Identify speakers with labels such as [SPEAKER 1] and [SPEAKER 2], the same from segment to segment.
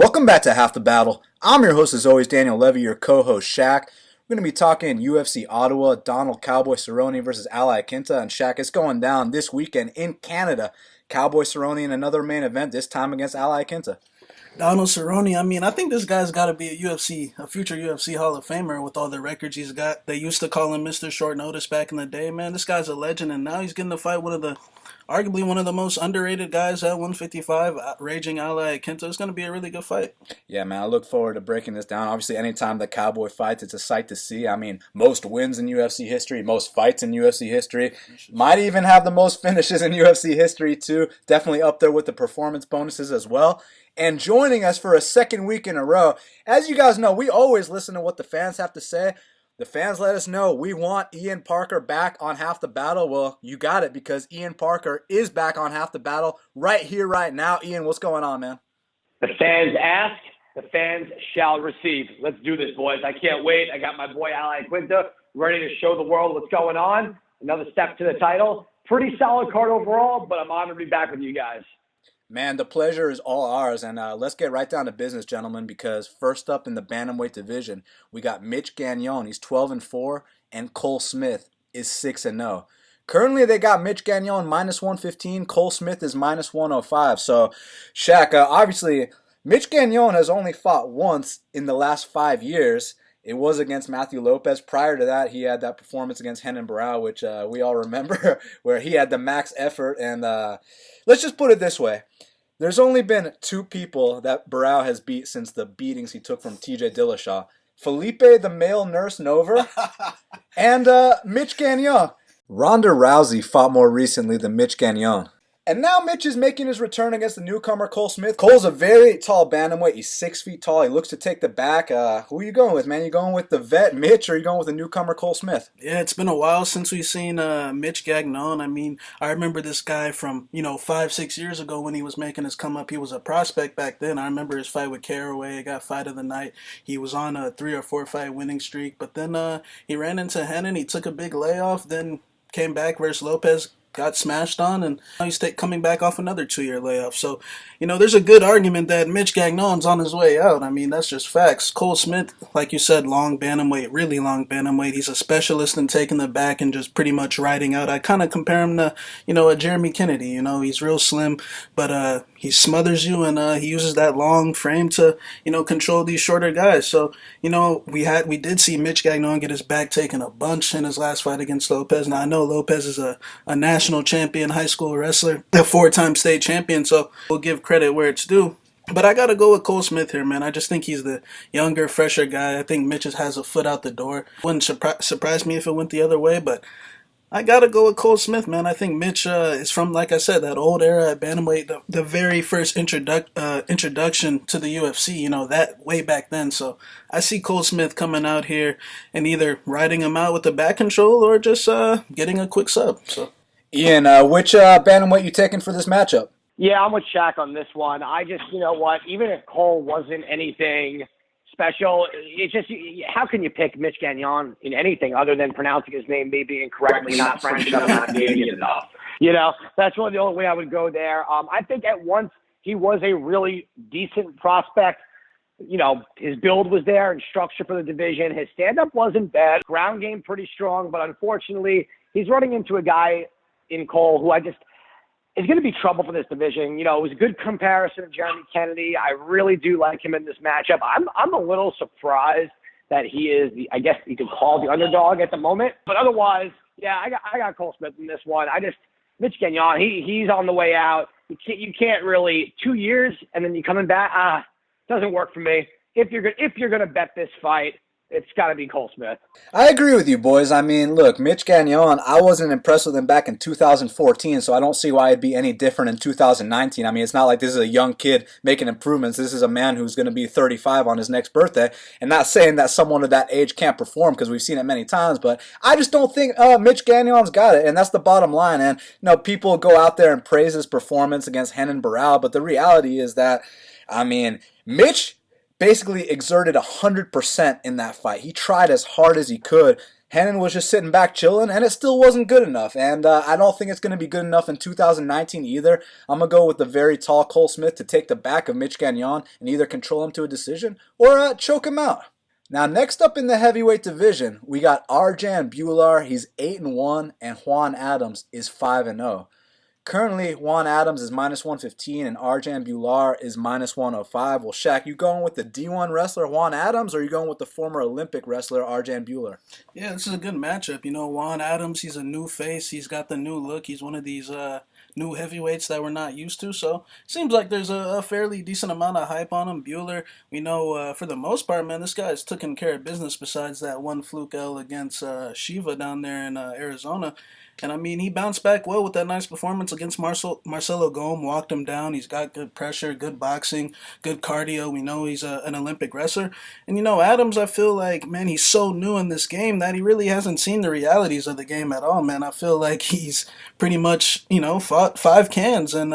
[SPEAKER 1] Welcome back to Half the Battle. I'm your host as always, Daniel Levy, your co-host Shaq. We're going to be talking UFC Ottawa, Donald Cowboy Cerrone versus Iaquinta. And Shaq, it's going down this weekend in Canada. Cowboy Cerrone in another main event, this time against Iaquinta.
[SPEAKER 2] Donald Cerrone, I think this guy's got to be a future UFC Hall of Famer with all the records he's got. They used to call him Mr. Short Notice back in the day, man. This guy's a legend, and now he's getting to fight arguably one of the most underrated guys at 155, raging Iaquinta. It's going to be a really good fight.
[SPEAKER 1] Yeah, man, I look forward to breaking this down. Obviously, anytime the Cowboy fights, it's a sight to see. I mean, most wins in UFC history, most fights in UFC history. Might even have the most finishes in UFC history, too. Definitely up there with the performance bonuses as well. And joining us for a second week in a row, as you guys know, we always listen to what the fans have to say. The fans let us know we want Ian Parker back on Half the Battle. Well, you got it, because Ian Parker is back on Half the Battle right here, right now. Ian, what's going on, man?
[SPEAKER 3] The fans ask, the fans shall receive. Let's do this, boys. I can't wait. I got my boy Iaquinta ready to show the world what's going on. Another step to the title. Pretty solid card overall, but I'm honored to be back with you guys.
[SPEAKER 1] Man, the pleasure is all ours, and let's get right down to business, gentlemen, because first up in the bantamweight division, we got Mitch Gagnon. He's 12-4, and Cole Smith is 6-0. Currently, they got Mitch Gagnon minus 115. Cole Smith is minus 105. So, Shaq, obviously, Mitch Gagnon has only fought once in the last 5 years. It was against Matthew Lopez. Prior to that, he had that performance against Renan Barriault, which we all remember, where he had the max effort. And let's just put it this way. There's only been two people that Barriault has beat since the beatings he took from TJ Dillashaw. Felipe the male nurse Nover and Mitch Gagnon. Ronda Rousey fought more recently than Mitch Gagnon. And now Mitch is making his return against the newcomer Cole Smith. Cole's a very tall bantamweight. He's 6 feet tall. He looks to take the back. Who are you going with, man? You going with the vet Mitch, or are you going with the newcomer Cole Smith?
[SPEAKER 2] Yeah, it's been a while since we've seen Mitch Gagnon. I remember this guy from 5-6 years ago when he was making his come up. He was a prospect back then. I remember his fight with Caraway. Got fight of the night. He was on a 3 or 4 fight winning streak, but then he ran into Renan. He took a big layoff, then came back versus Lopez. Got smashed on, and now he's coming back off another 2-year layoff. So, there's a good argument that Mitch Gagnon's on his way out. That's just facts. Cole Smith, like you said, long bantamweight, really long bantamweight. He's a specialist in taking the back and just pretty much riding out. I kind of compare him to, a Jeremy Kennedy. He's real slim, but he smothers you, and he uses that long frame to, control these shorter guys. So, we did see Mitch Gagnon get his back taken a bunch in his last fight against Lopez. Now, I know Lopez is a national champion high school wrestler, a 4-time state champion, so we'll give credit where it's due. But I got to go with Cole Smith here, man. I just think he's the younger, fresher guy. I think Mitch has a foot out the door. Wouldn't surprise me if it went the other way, but I got to go with Cole Smith, man. I think Mitch is from, like I said, that old era at bantamweight, the very first introduction to the UFC, that way back then. So I see Cole Smith coming out here and either riding him out with the back control or just getting a quick sub. So,
[SPEAKER 1] Ian, which bantamweight you taking for this matchup?
[SPEAKER 3] Yeah, I'm with Shaq on this one. I just, even if Cole wasn't anything special, it's just, how can you pick Mitch Gagnon in anything other than pronouncing his name maybe incorrectly, not French enough, not Canadian enough? That's really the only way I would go there. I think at once he was a really decent prospect. His build was there and structure for the division. His stand-up wasn't bad. Ground game pretty strong, but unfortunately, he's running into a guy in Cole who is going to be trouble for this division. It was a good comparison of Jeremy Kennedy. I really do like him in this matchup. I'm a little surprised that he is I guess you could call the underdog at the moment. But otherwise, yeah, I got Cole Smith in this one. Mitch Gagnon, he's on the way out. You can't really 2 years and then you coming back. Doesn't work for me. If you're gonna bet this fight, it's got to be Cole Smith.
[SPEAKER 1] I agree with you, boys. Look, Mitch Gagnon, I wasn't impressed with him back in 2014, so I don't see why it'd be any different in 2019. It's not like this is a young kid making improvements. This is a man who's going to be 35 on his next birthday, and not saying that someone of that age can't perform, because we've seen it many times, but I just don't think Mitch Gagnon's got it, and that's the bottom line. And people go out there and praise his performance against Renan Barriault, but the reality is that, Mitch basically exerted 100% in that fight. He tried as hard as he could. Hennon was just sitting back chilling, and it still wasn't good enough. And I don't think it's going to be good enough in 2019 either. I'm going to go with the very tall Cole Smith to take the back of Mitch Gagnon and either control him to a decision or choke him out. Now, next up in the heavyweight division, we got Arjan Bhullar. He's 8-1, and Juan Adams is 5-0. Currently, Juan Adams is -115 and Arjan Bhullar is -105. Well, Shaq, you going with the D1 wrestler Juan Adams, or are you going with the former Olympic wrestler Arjan Bhullar?
[SPEAKER 2] Yeah, this is a good matchup. Juan Adams, he's a new face. He's got the new look. He's one of these new heavyweights that we're not used to. So seems like there's a fairly decent amount of hype on him. Bhullar, we know for the most part, man, this guy's taken care of business besides that one fluke L against Shiva down there in Arizona. And I mean, he bounced back well with that nice performance against Marcelo Gome, walked him down. He's got good pressure, good boxing, good cardio. We know he's an Olympic wrestler. And Adams, I feel like, man, he's so new in this game that he really hasn't seen the realities of the game at all, man. I feel like he's pretty much, fought 5 cans. And,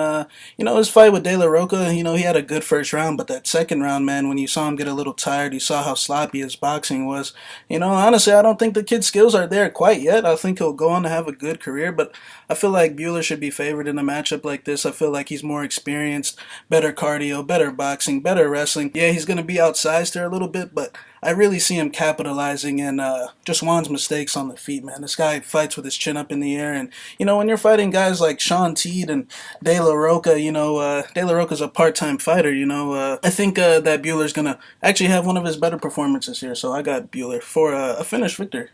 [SPEAKER 2] his fight with De La Roca, he had a good first round, but that second round, man, when you saw him get a little tired, you saw how sloppy his boxing was. Honestly, I don't think the kid's skills are there quite yet. I think he'll go on to have a good career, but I feel like Bhullar should be favored in a matchup like this. I feel like he's more experienced, better cardio, better boxing, better wrestling. Yeah, he's going to be outsized there a little bit, but I really see him capitalizing and just Juan's mistakes on the feet, man. This guy fights with his chin up in the air, and when you're fighting guys like Sean Teed and De La Roca, De La Roca's a part-time fighter. I think that Bhullar's going to actually have one of his better performances here, so I got Bhullar for a finish victory.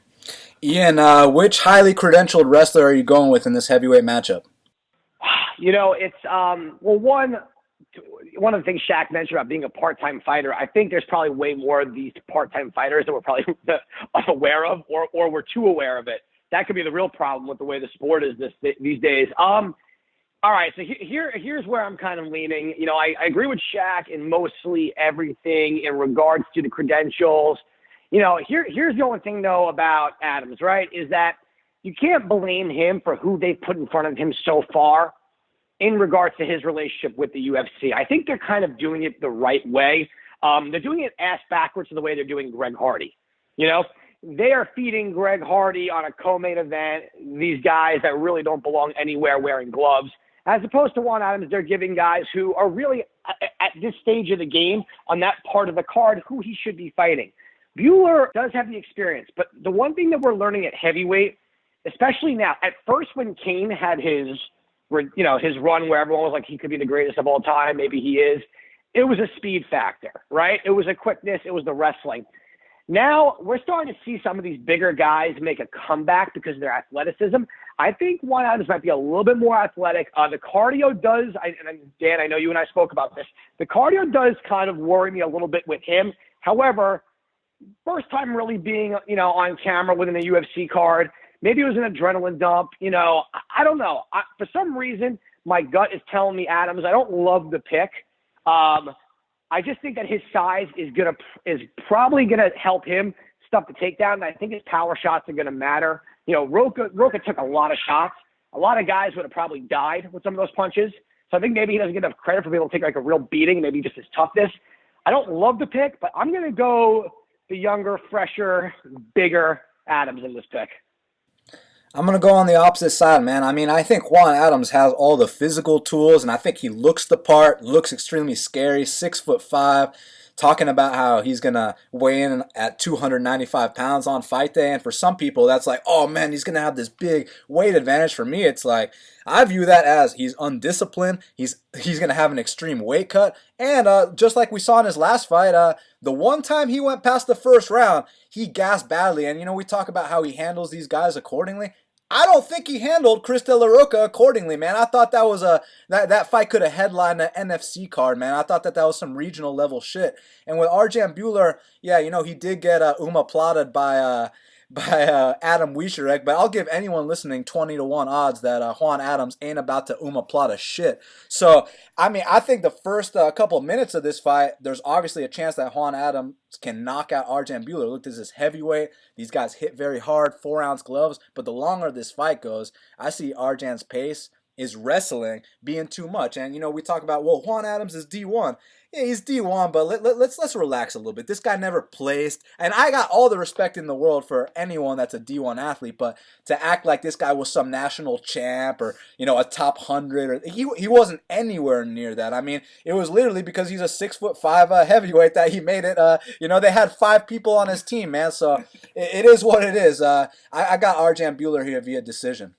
[SPEAKER 1] Ian, which highly credentialed wrestler are you going with in this heavyweight matchup?
[SPEAKER 3] It's one of the things Shaq mentioned about being a part-time fighter. I think there's probably way more of these part-time fighters that we're probably unaware of, or we're too aware of it. That could be the real problem with the way the sport is these days. All right, so here's where I'm kind of leaning. I agree with Shaq in mostly everything in regards to the credentials. Here's the only thing, though, about Adams, right, is that you can't blame him for who they put in front of him so far in regards to his relationship with the UFC. I think they're kind of doing it the right way. They're doing it ass backwards to the way they're doing Greg Hardy. They are feeding Greg Hardy on a co-main event these guys that really don't belong anywhere wearing gloves. As opposed to Juan Adams, they're giving guys who are really, at this stage of the game, on that part of the card, who he should be fighting. Bhullar does have the experience, but the one thing that we're learning at heavyweight, especially now, at first when Kane had his run where everyone was like, he could be the greatest of all time, maybe he is, it was a speed factor, right? It was a quickness, it was the wrestling. Now we're starting to see some of these bigger guys make a comeback because of their athleticism. I think Juan Adams might be a little bit more athletic. The cardio does, and Dan, I know you and I spoke about this, the cardio does kind of worry me a little bit with him. However, first time really being, on camera within a UFC card. Maybe it was an adrenaline dump. I don't know. For some reason, my gut is telling me Adams. I don't love the pick. I just think that his size is probably gonna help him stuff the takedown. And I think his power shots are gonna matter. Roca took a lot of shots. A lot of guys would have probably died with some of those punches. So I think maybe he doesn't get enough credit for being able to take like a real beating. Maybe just his toughness. I don't love the pick, but I'm gonna go the younger, fresher, bigger Adams in this pick.
[SPEAKER 1] I'm going to go on the opposite side, man. I mean, I think Juan Adams has all the physical tools, and I think he looks the part, looks extremely scary, 6'5", talking about how he's going to weigh in at 295 pounds on fight day. And for some people, that's like, oh, man, he's going to have this big weight advantage. For me, it's like, I view that as he's undisciplined. He's going to have an extreme weight cut. And just like we saw in his last fight, the one time he went past the first round, he gassed badly. And, we talk about how he handles these guys accordingly. I don't think he handled Chris De La Roca accordingly, man. I thought that was that fight could have headlined an NFC card, man. I thought that was some regional level shit. And with Arjan Bhullar, yeah, he did get platted by Adam Wiescherek, but I'll give anyone listening 20-1 odds that Juan Adams ain't about to plata shit. So, I mean, I think the first couple of minutes of this fight, there's obviously a chance that Juan Adams can knock out Arjan Bhullar. Look, this is heavyweight. These guys hit very hard, 4-ounce gloves. But the longer this fight goes, I see Arjan's pace is wrestling being too much. And, we talk about, well, Juan Adams is D1. Yeah, he's D1, but let's relax a little bit. This guy never placed, and I got all the respect in the world for anyone that's a D1 athlete, but to act like this guy was some national champ or a top 100, or he wasn't anywhere near that. I mean, it was literally because he's a 6'5" heavyweight that he made it. They had 5 people on his team, man. So it is what it is. I got Arjan Bhullar here via decision.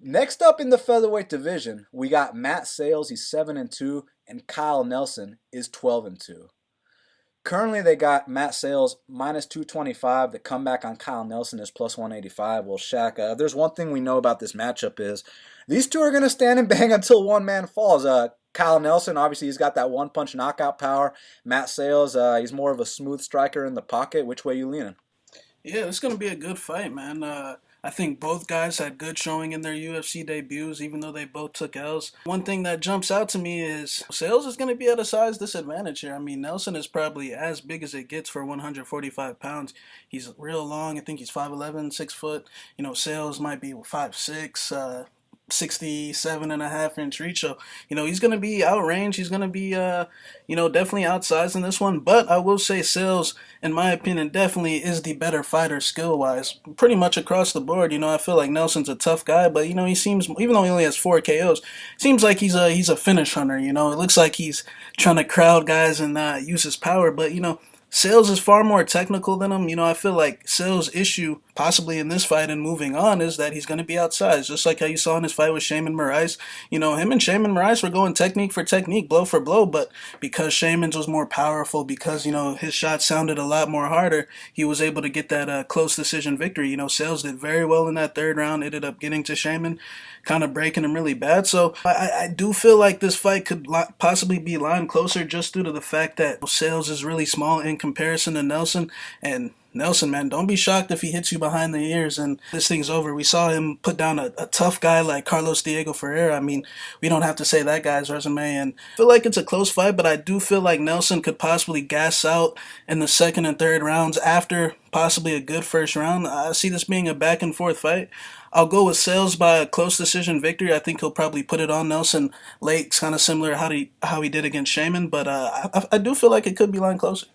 [SPEAKER 1] Next up in the featherweight division, we got Matt Sayles. He's 7-2, and Kyle Nelson is 12-2. Currently, they got Matt Sayles minus 225. The comeback on Kyle Nelson is plus 185. Well, Shaq, there's one thing we know about this matchup is these two are going to stand and bang until one man falls. Kyle Nelson, obviously, he's got that one-punch knockout power. Matt Sayles, he's more of a smooth striker in the pocket. Which way you leaning?
[SPEAKER 2] Yeah, it's going to be a good fight, man. I think both guys had good showing in their UFC debuts, even though they both took L's. One thing that jumps out to me is Sayles is going to be at a size disadvantage here. I mean, Nelson is probably as big as it gets for 145 pounds. He's real long. I think he's 5'11", 6 foot. Sayles might be 5'6", 67.5-inch reach. So, he's going to be outrange. He's going to be, definitely outsized in this one. But I will say Sayles, in my opinion, definitely is the better fighter skill-wise. Pretty much across the board. I feel like Nelson's a tough guy, but, he seems, even though he only has 4 KOs, seems like he's a finish hunter, It looks like he's trying to crowd guys and use his power, but, Sayles is far more technical than him. I feel like Sayles' issue, possibly in this fight and moving on, is that he's going to be outsized. Just like how you saw in his fight with Shaman Moraes. Him and Shaman Moraes were going technique for technique, blow for blow, but because Shaman's was more powerful, because, his shot sounded a lot more harder, he was able to get that close decision victory. Sayles did very well in that 3rd round, ended up getting to Shaman, kind of breaking him really bad. So I do feel like this fight could possibly be lined closer just due to the fact that Sayles is really small in comparison to Nelson. And Nelson, man, don't be shocked if he hits you behind the ears and this thing's over. We saw him put down a tough guy like Carlos Diego Ferreira. I mean, we don't have to say that guy's resume. And I feel like it's a close fight, but I do feel like Nelson could possibly gas out in the 2nd and 3rd rounds after possibly a good 1st round. I see this being a back and forth fight. I'll go with Sayles by a close decision victory. I think he'll probably put it on Nelson late, kind of similar to how he did against Shaman, but I do feel like it could be lined closer.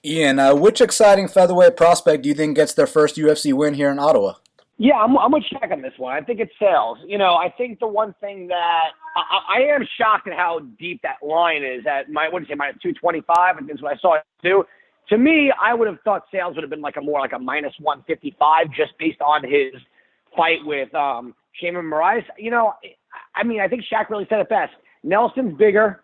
[SPEAKER 1] Ian, which exciting featherweight prospect do you think gets their first UFC win here in Ottawa?
[SPEAKER 3] Yeah, I'm going to check on this one. I think it's Sayles. I think the one thing that I am shocked at how deep that line is at minus 225, and this is what I saw it do. To me, I would have thought Sayles would have been more like a minus 155 just based on his fight with Shaman Moraes. I think Shaq really said it best. Nelson's bigger.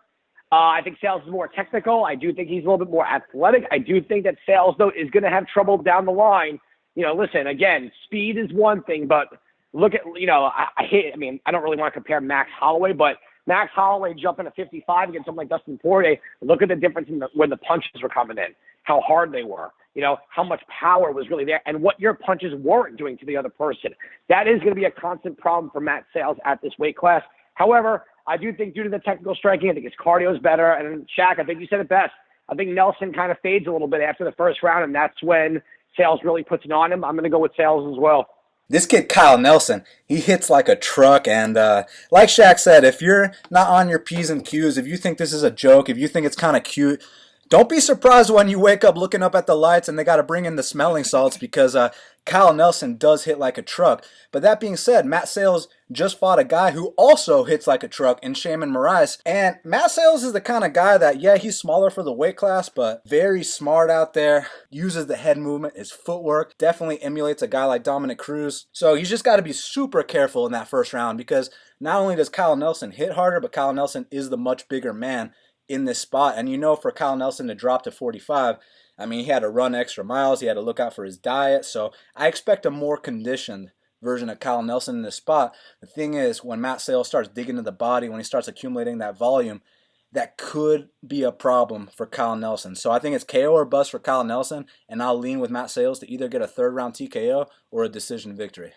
[SPEAKER 3] I think Sayles is more technical. I do think he's a little bit more athletic. I do think that Sayles, though, is going to have trouble down the line. Listen, again, speed is one thing, but look at, I don't really want to compare Max Holloway, but Max Holloway jumping to 55 against someone like Dustin Poirier, look at the difference in when the punches were coming in, how hard they were, how much power was really there, and what your punches weren't doing to the other person. That is going to be a constant problem for Matt Sayles at this weight class. However, I do think due to the technical striking, I think his cardio is better. And Shaq, I think you said it best. I think Nelson kind of fades a little bit after the 1st round, and that's when Sayles really puts it on him. I'm going to go with Sayles as well.
[SPEAKER 1] This kid, Kyle Nelson, he hits like a truck. And like Shaq said, if you're not on your P's and Q's, if you think this is a joke, if you think it's kind of cute, don't be surprised when you wake up looking up at the lights and they got to bring in the smelling salts because Kyle Nelson does hit like a truck. But that being said, Matt Sayles just fought a guy who also hits like a truck in Shaman Moraes. And Matt Sayles is the kind of guy that, yeah, he's smaller for the weight class, but very smart out there, uses the head movement, his footwork, definitely emulates a guy like Dominic Cruz. So he's just got to be super careful in that 1st round because not only does Kyle Nelson hit harder, but Kyle Nelson is the much bigger man in this spot. And for Kyle Nelson to drop to 45, he had to run extra miles. He had to look out for his diet. So I expect a more conditioned version of Kyle Nelson in this spot. The thing is, when Matt Sayles starts digging to the body, when he starts accumulating that volume, that could be a problem for Kyle Nelson. So I think it's KO or bust for Kyle Nelson, and I'll lean with Matt Sayles to either get a 3rd round TKO or a decision victory.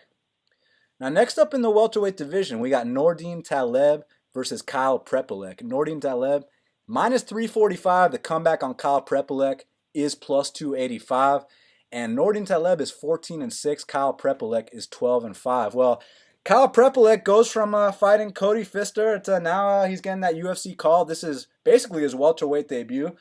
[SPEAKER 1] Now, next up in the welterweight division, we got Nordine Taleb versus Kyle Prepolec. Nordine Taleb, minus 345. The comeback on Kyle Prepolec is plus 285. And Nordine Taleb is 14-6. Kyle Prepolec is 12-5. Well, Kyle Prepolec goes from fighting Cody Pfister to now he's getting that UFC call. This is basically his welterweight debut.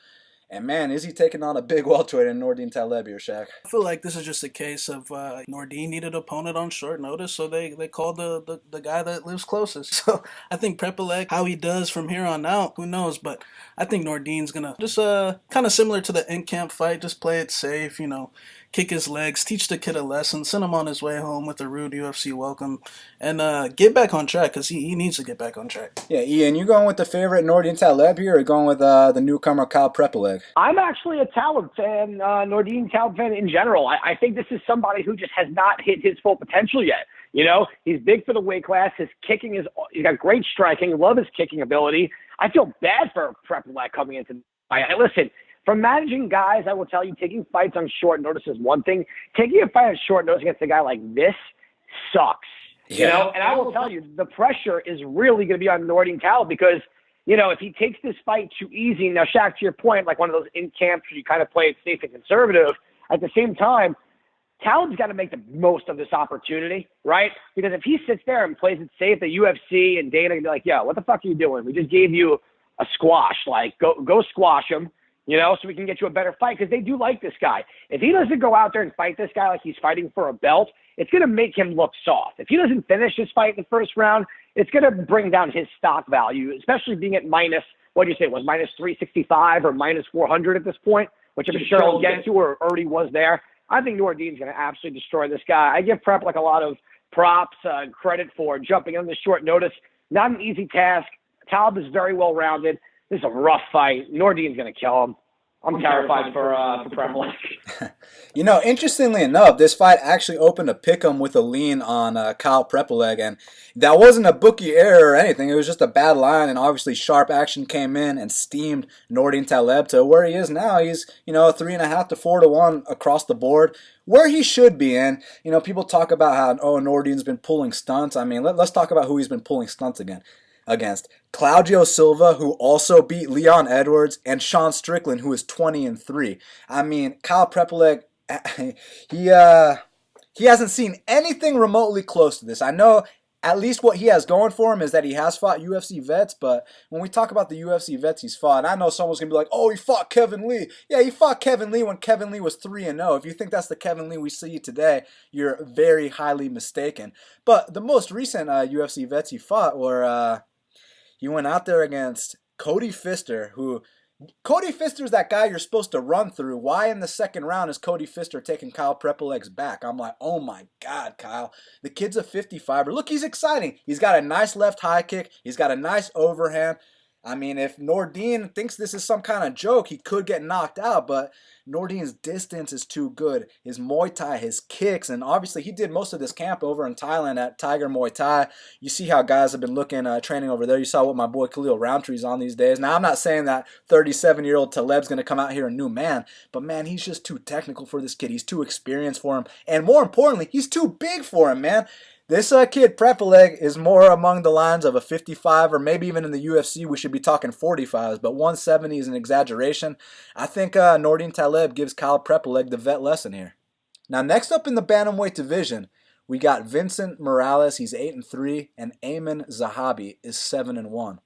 [SPEAKER 1] And man, is he taking on a big welterweight in Nordine Taleb here, Shaq?
[SPEAKER 2] I feel like this is just a case of Nordine needed an opponent on short notice, so they called the guy that lives closest. So I think Prepolec, how he does from here on out, who knows? But I think Nordine's going to just kind of similar to the in-camp fight, just play it safe, kick his legs, teach the kid a lesson, send him on his way home with a rude UFC welcome, and get back on track because he needs to get back on track.
[SPEAKER 1] Yeah, Ian, you going with the favorite Nordine Taleb here or going with the newcomer Kyle Prepolec?
[SPEAKER 3] I'm actually a Taleb fan, Nordine Taleb fan in general. I think this is somebody who just has not hit his full potential yet. He's big for the weight class. His kicking he's got great striking. Love his kicking ability. I feel bad for Prepolec coming into the fight. Listen, from managing guys, I will tell you, taking fights on short notice is one thing. Taking a fight on short notice against a guy like this sucks.
[SPEAKER 1] Yeah.
[SPEAKER 3] And I will tell you, the pressure is really going to be on Nordine Taleb because, if he takes this fight too easy, now, Shaq, to your point, like one of those in-camps where you kind of play it safe and conservative, at the same time, Taleb's got to make the most of this opportunity, right? Because if he sits there and plays it safe, the UFC and Dana can be like, yo, what the fuck are you doing? We just gave you a squash. Like, go squash him. So we can get you a better fight because they do like this guy. If he doesn't go out there and fight this guy like he's fighting for a belt, it's going to make him look soft. If he doesn't finish his fight in the first round, it's going to bring down his stock value, especially being at minus, what do you say, it was minus 365 or minus 400 at this point, which I'm sure he'll get to or already was there. I think Nordine's going to absolutely destroy this guy. I give Prep a lot of props and credit for jumping on this short notice. Not an easy task. Taleb is very well-rounded. This is a rough fight. Nordine's going to kill him. I'm terrified for Prepolec.
[SPEAKER 1] Interestingly enough, this fight actually opened a pick'em with a lean on Kyle Prepolec, and that wasn't a bookie error or anything. It was just a bad line, and obviously sharp action came in and steamed Nordine Taleb to where he is now. He's 3.5 to 4 to 1 across the board, where he should be. And people talk about how Nordine's been pulling stunts. I mean, let's talk about who he's been pulling stunts against. Claudio Silva, who also beat Leon Edwards, and Sean Strickland, who is 20-3. I mean, Kyle Prepolec, he hasn't seen anything remotely close to this. I know at least what he has going for him is that he has fought UFC vets, but when we talk about the UFC vets he's fought, I know someone's going to be like, oh, he fought Kevin Lee. Yeah, he fought Kevin Lee when Kevin Lee was 3-0. If you think that's the Kevin Lee we see today, you're very highly mistaken. But the most recent UFC vets he fought were... he went out there against Cody Pfister, Cody Pfister's that guy you're supposed to run through. Why in the second round is Cody Pfister taking Kyle Prepolec's back? I'm like, oh my God, Kyle. The kid's a 55er. Look, he's exciting. He's got a nice left high kick. He's got a nice overhand. I mean, if Nordine thinks this is some kind of joke, he could get knocked out, but Nordine's distance is too good. His Muay Thai, his kicks, and obviously he did most of this camp over in Thailand at Tiger Muay Thai. You see how guys have been looking, training over there. You saw what my boy Khalil Roundtree's on these days. Now, I'm not saying that 37-year-old Taleb's going to come out here a new man, but man, he's just too technical for this kid. He's too experienced for him, and more importantly, he's too big for him, man. This kid, Prepolec, is more among the lines of a 55, or maybe even in the UFC, we should be talking 45s, but 170 is an exaggeration. I think Nordine Taleb gives Kyle Prepolec the vet lesson here. Now, next up in the bantamweight division, we got Vincent Morales, he's 8-3, and Aiemann Zahabi is 7-1.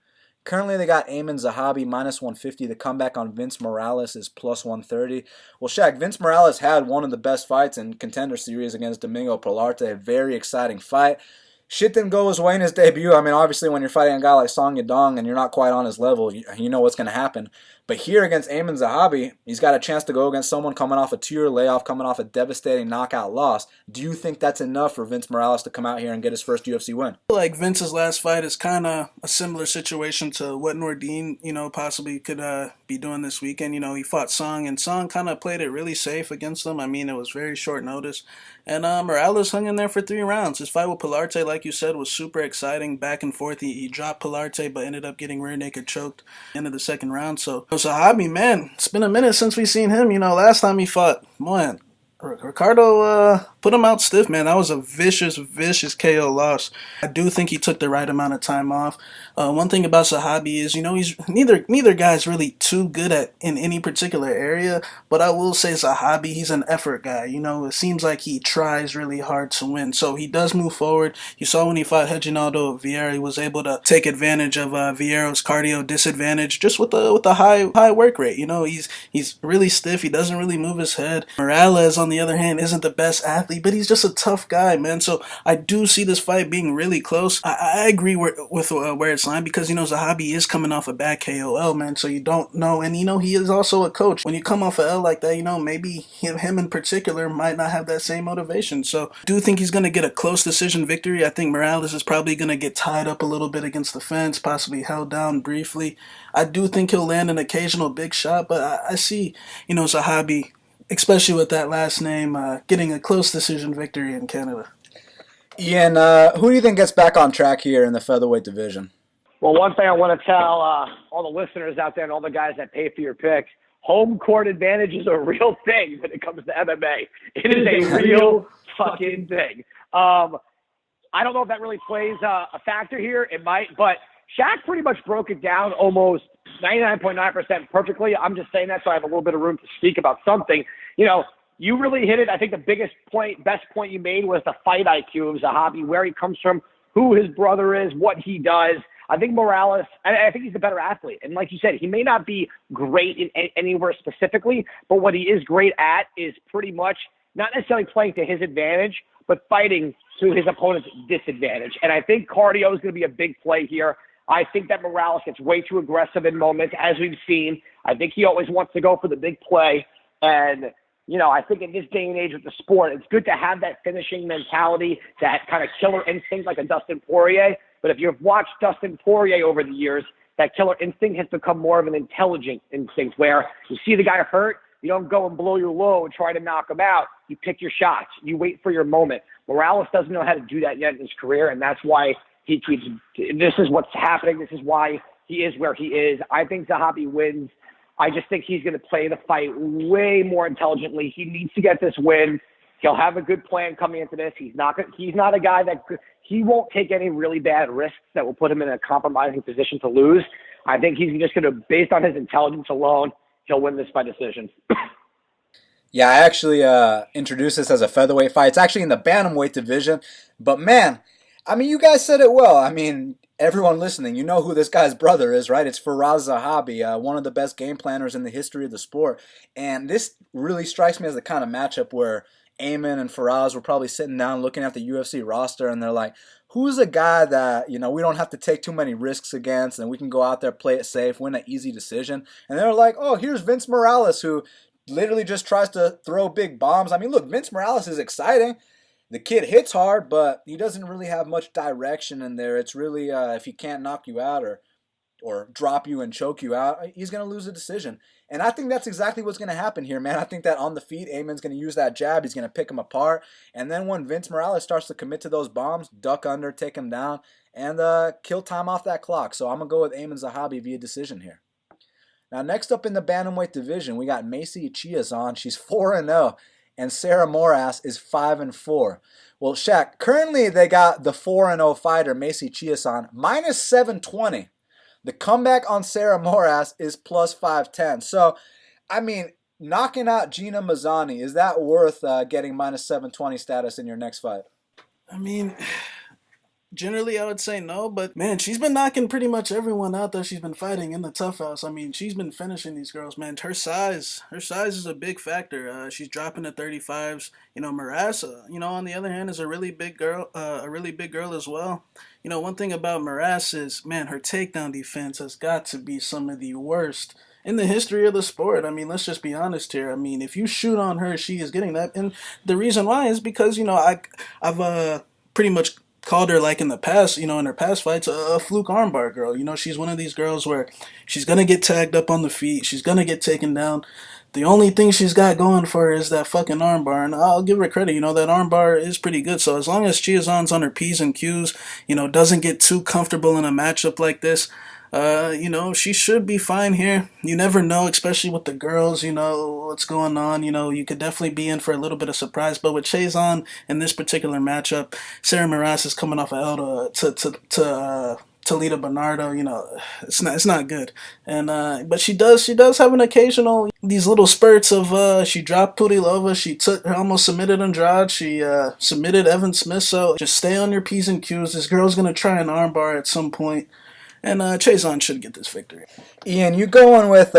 [SPEAKER 1] Currently, they got Aiemann Zahabi minus 150. The comeback on Vince Morales is plus 130. Well, Shaq, Vince Morales had one of the best fights in Contender Series against Domingo Pilarte. A very exciting fight. Shit didn't go his way in his debut. I mean, obviously, when you're fighting a guy like Song Yadong and you're not quite on his level, you know what's going to happen. But here against Aiemann Zahabi, he's got a chance to go against someone coming off a 2-year layoff, coming off a devastating knockout loss. Do you think that's enough for Vince Morales to come out here and get his first UFC win?
[SPEAKER 2] Like Vince's last fight is kind of a similar situation to what Nordine, possibly could be doing this weekend. He fought Song, and Song kind of played it really safe against him. I mean, it was very short notice. And Morales hung in there for 3 rounds. His fight with Pilarte, like you said, was super exciting, back and forth. He dropped Pilarte, but ended up getting rear naked choked end of the second round. So Zahabi, man, it's been a minute since we've seen him. Last time he fought, man, Ricardo put him out stiff, man. That was a vicious, vicious KO loss. I do think he took the right amount of time off. One thing about Zahabi is, he's neither guy's really too good at in any particular area, but I will say Zahabi, he's an effort guy. It seems like he tries really hard to win. So he does move forward. You saw when he fought Reginaldo Vieira, he was able to take advantage of Vieira's cardio disadvantage just with the high work rate. He's really stiff. He doesn't really move his head. Morales, on the other hand, isn't the best athlete, but he's just a tough guy, man. So I do see this fight being really close. I agree with where it's lying because, Zahabi is coming off a bad KOL, man. So you don't know. And, he is also a coach. When you come off a L like that, maybe him in particular might not have that same motivation. So I do think he's going to get a close decision victory. I think Morales is probably going to get tied up a little bit against the fence, possibly held down briefly. I do think he'll land an occasional big shot, but I see, Zahabi, especially with that last name, getting a close decision victory in Canada.
[SPEAKER 1] Ian, who do you think gets back on track here in the featherweight division?
[SPEAKER 3] Well, one thing I want to tell all the listeners out there and all the guys that pay for your picks, home court advantage is a real thing when it comes to MMA. It is a real fucking thing. I don't know if that really plays a factor here. It might, but Shaq pretty much broke it down almost 99.9% perfectly. I'm just saying that so I have a little bit of room to speak about something. You really hit it. I think the best point you made was the fight IQ of Zahabi, where he comes from, who his brother is, what he does. I think Morales, I think he's the better athlete. And like you said, he may not be great in anywhere specifically, but what he is great at is pretty much not necessarily playing to his advantage, but fighting to his opponent's disadvantage. And I think cardio is going to be a big play here. I think that Morales gets way too aggressive in moments, as we've seen. I think he always wants to go for the big play. And, I think in this day and age with the sport, it's good to have that finishing mentality, that kind of killer instinct like a Dustin Poirier. But if you've watched Dustin Poirier over the years, that killer instinct has become more of an intelligent instinct where you see the guy hurt, you don't go and blow your load and try to knock him out. You pick your shots. You wait for your moment. Morales doesn't know how to do that yet in his career, and that's why he keeps – this is what's happening. This is why he is where he is. I think Zahabi wins. I just think he's going to play the fight way more intelligently. He needs to get this win. He'll have a good plan coming into this. He's not a guy that – he won't take any really bad risks that will put him in a compromising position to lose. I think he's just going to, based on his intelligence alone, he'll win this by decision.
[SPEAKER 1] Yeah, I actually introduced this as a featherweight fight. It's actually in the bantamweight division. But, man, you guys said it well. Everyone listening, you know who this guy's brother is, right? It's Firas Zahabi, one of the best game planners in the history of the sport. And this really strikes me as the kind of matchup where Aiemann and Firas were probably sitting down looking at the UFC roster, and they're like, who's a guy that, we don't have to take too many risks against, and we can go out there, play it safe, win an easy decision. And they're like, oh, here's Vince Morales, who literally just tries to throw big bombs. Look, Vince Morales is exciting. The kid hits hard, but he doesn't really have much direction in there. It's really, if he can't knock you out or drop you and choke you out, he's going to lose a decision. And I think that's exactly what's going to happen here, man. I think that on the feet, Aimann's going to use that jab. He's going to pick him apart. And then when Vince Morales starts to commit to those bombs, duck under, take him down, and kill time off that clock. So I'm going to go with Aiemann Zahabi via decision here. Now, next up in the bantamweight division, we got Macy Chiasson. She's 4-0. And Sarah Moras is 5-4. Well, Shaq, currently they got the 4-0 fighter, Macy Chiasson, minus 720. The comeback on Sarah Moras is plus 510. So, knocking out Gina Mazzani, is that worth getting minus 720 status in your next fight?
[SPEAKER 2] Generally, I would say no, but man, she's been knocking pretty much everyone out that she's been fighting in the tough house. She's been finishing these girls, man. Her size is a big factor. She's dropping to 35s. Moras, on the other hand, is a really big girl as well. One thing about Moras is, man, her takedown defense has got to be some of the worst in the history of the sport. Let's just be honest here. If you shoot on her, she is getting that, and the reason why is because I've pretty much called her, like in the past, in her past fights, a fluke armbar girl. She's one of these girls where she's going to get tagged up on the feet. She's going to get taken down. The only thing she's got going for her is that fucking armbar. And I'll give her credit, that armbar is pretty good. So as long as Chiasson's on her P's and Q's, doesn't get too comfortable in a matchup like this, She should be fine here. You never know, especially with the girls, what's going on. You could definitely be in for a little bit of surprise. But with Chiasson in this particular matchup, Sarah Moras is coming off a L to Toledo Bernardo, it's not good. And but she does have an occasional these little spurts of she dropped Pudilova, she almost submitted Andrade, she submitted Evan Smith. So just stay on your P's and Q's. This girl's gonna try an armbar at some point, and Chiasson should get this victory.
[SPEAKER 1] Ian, you going with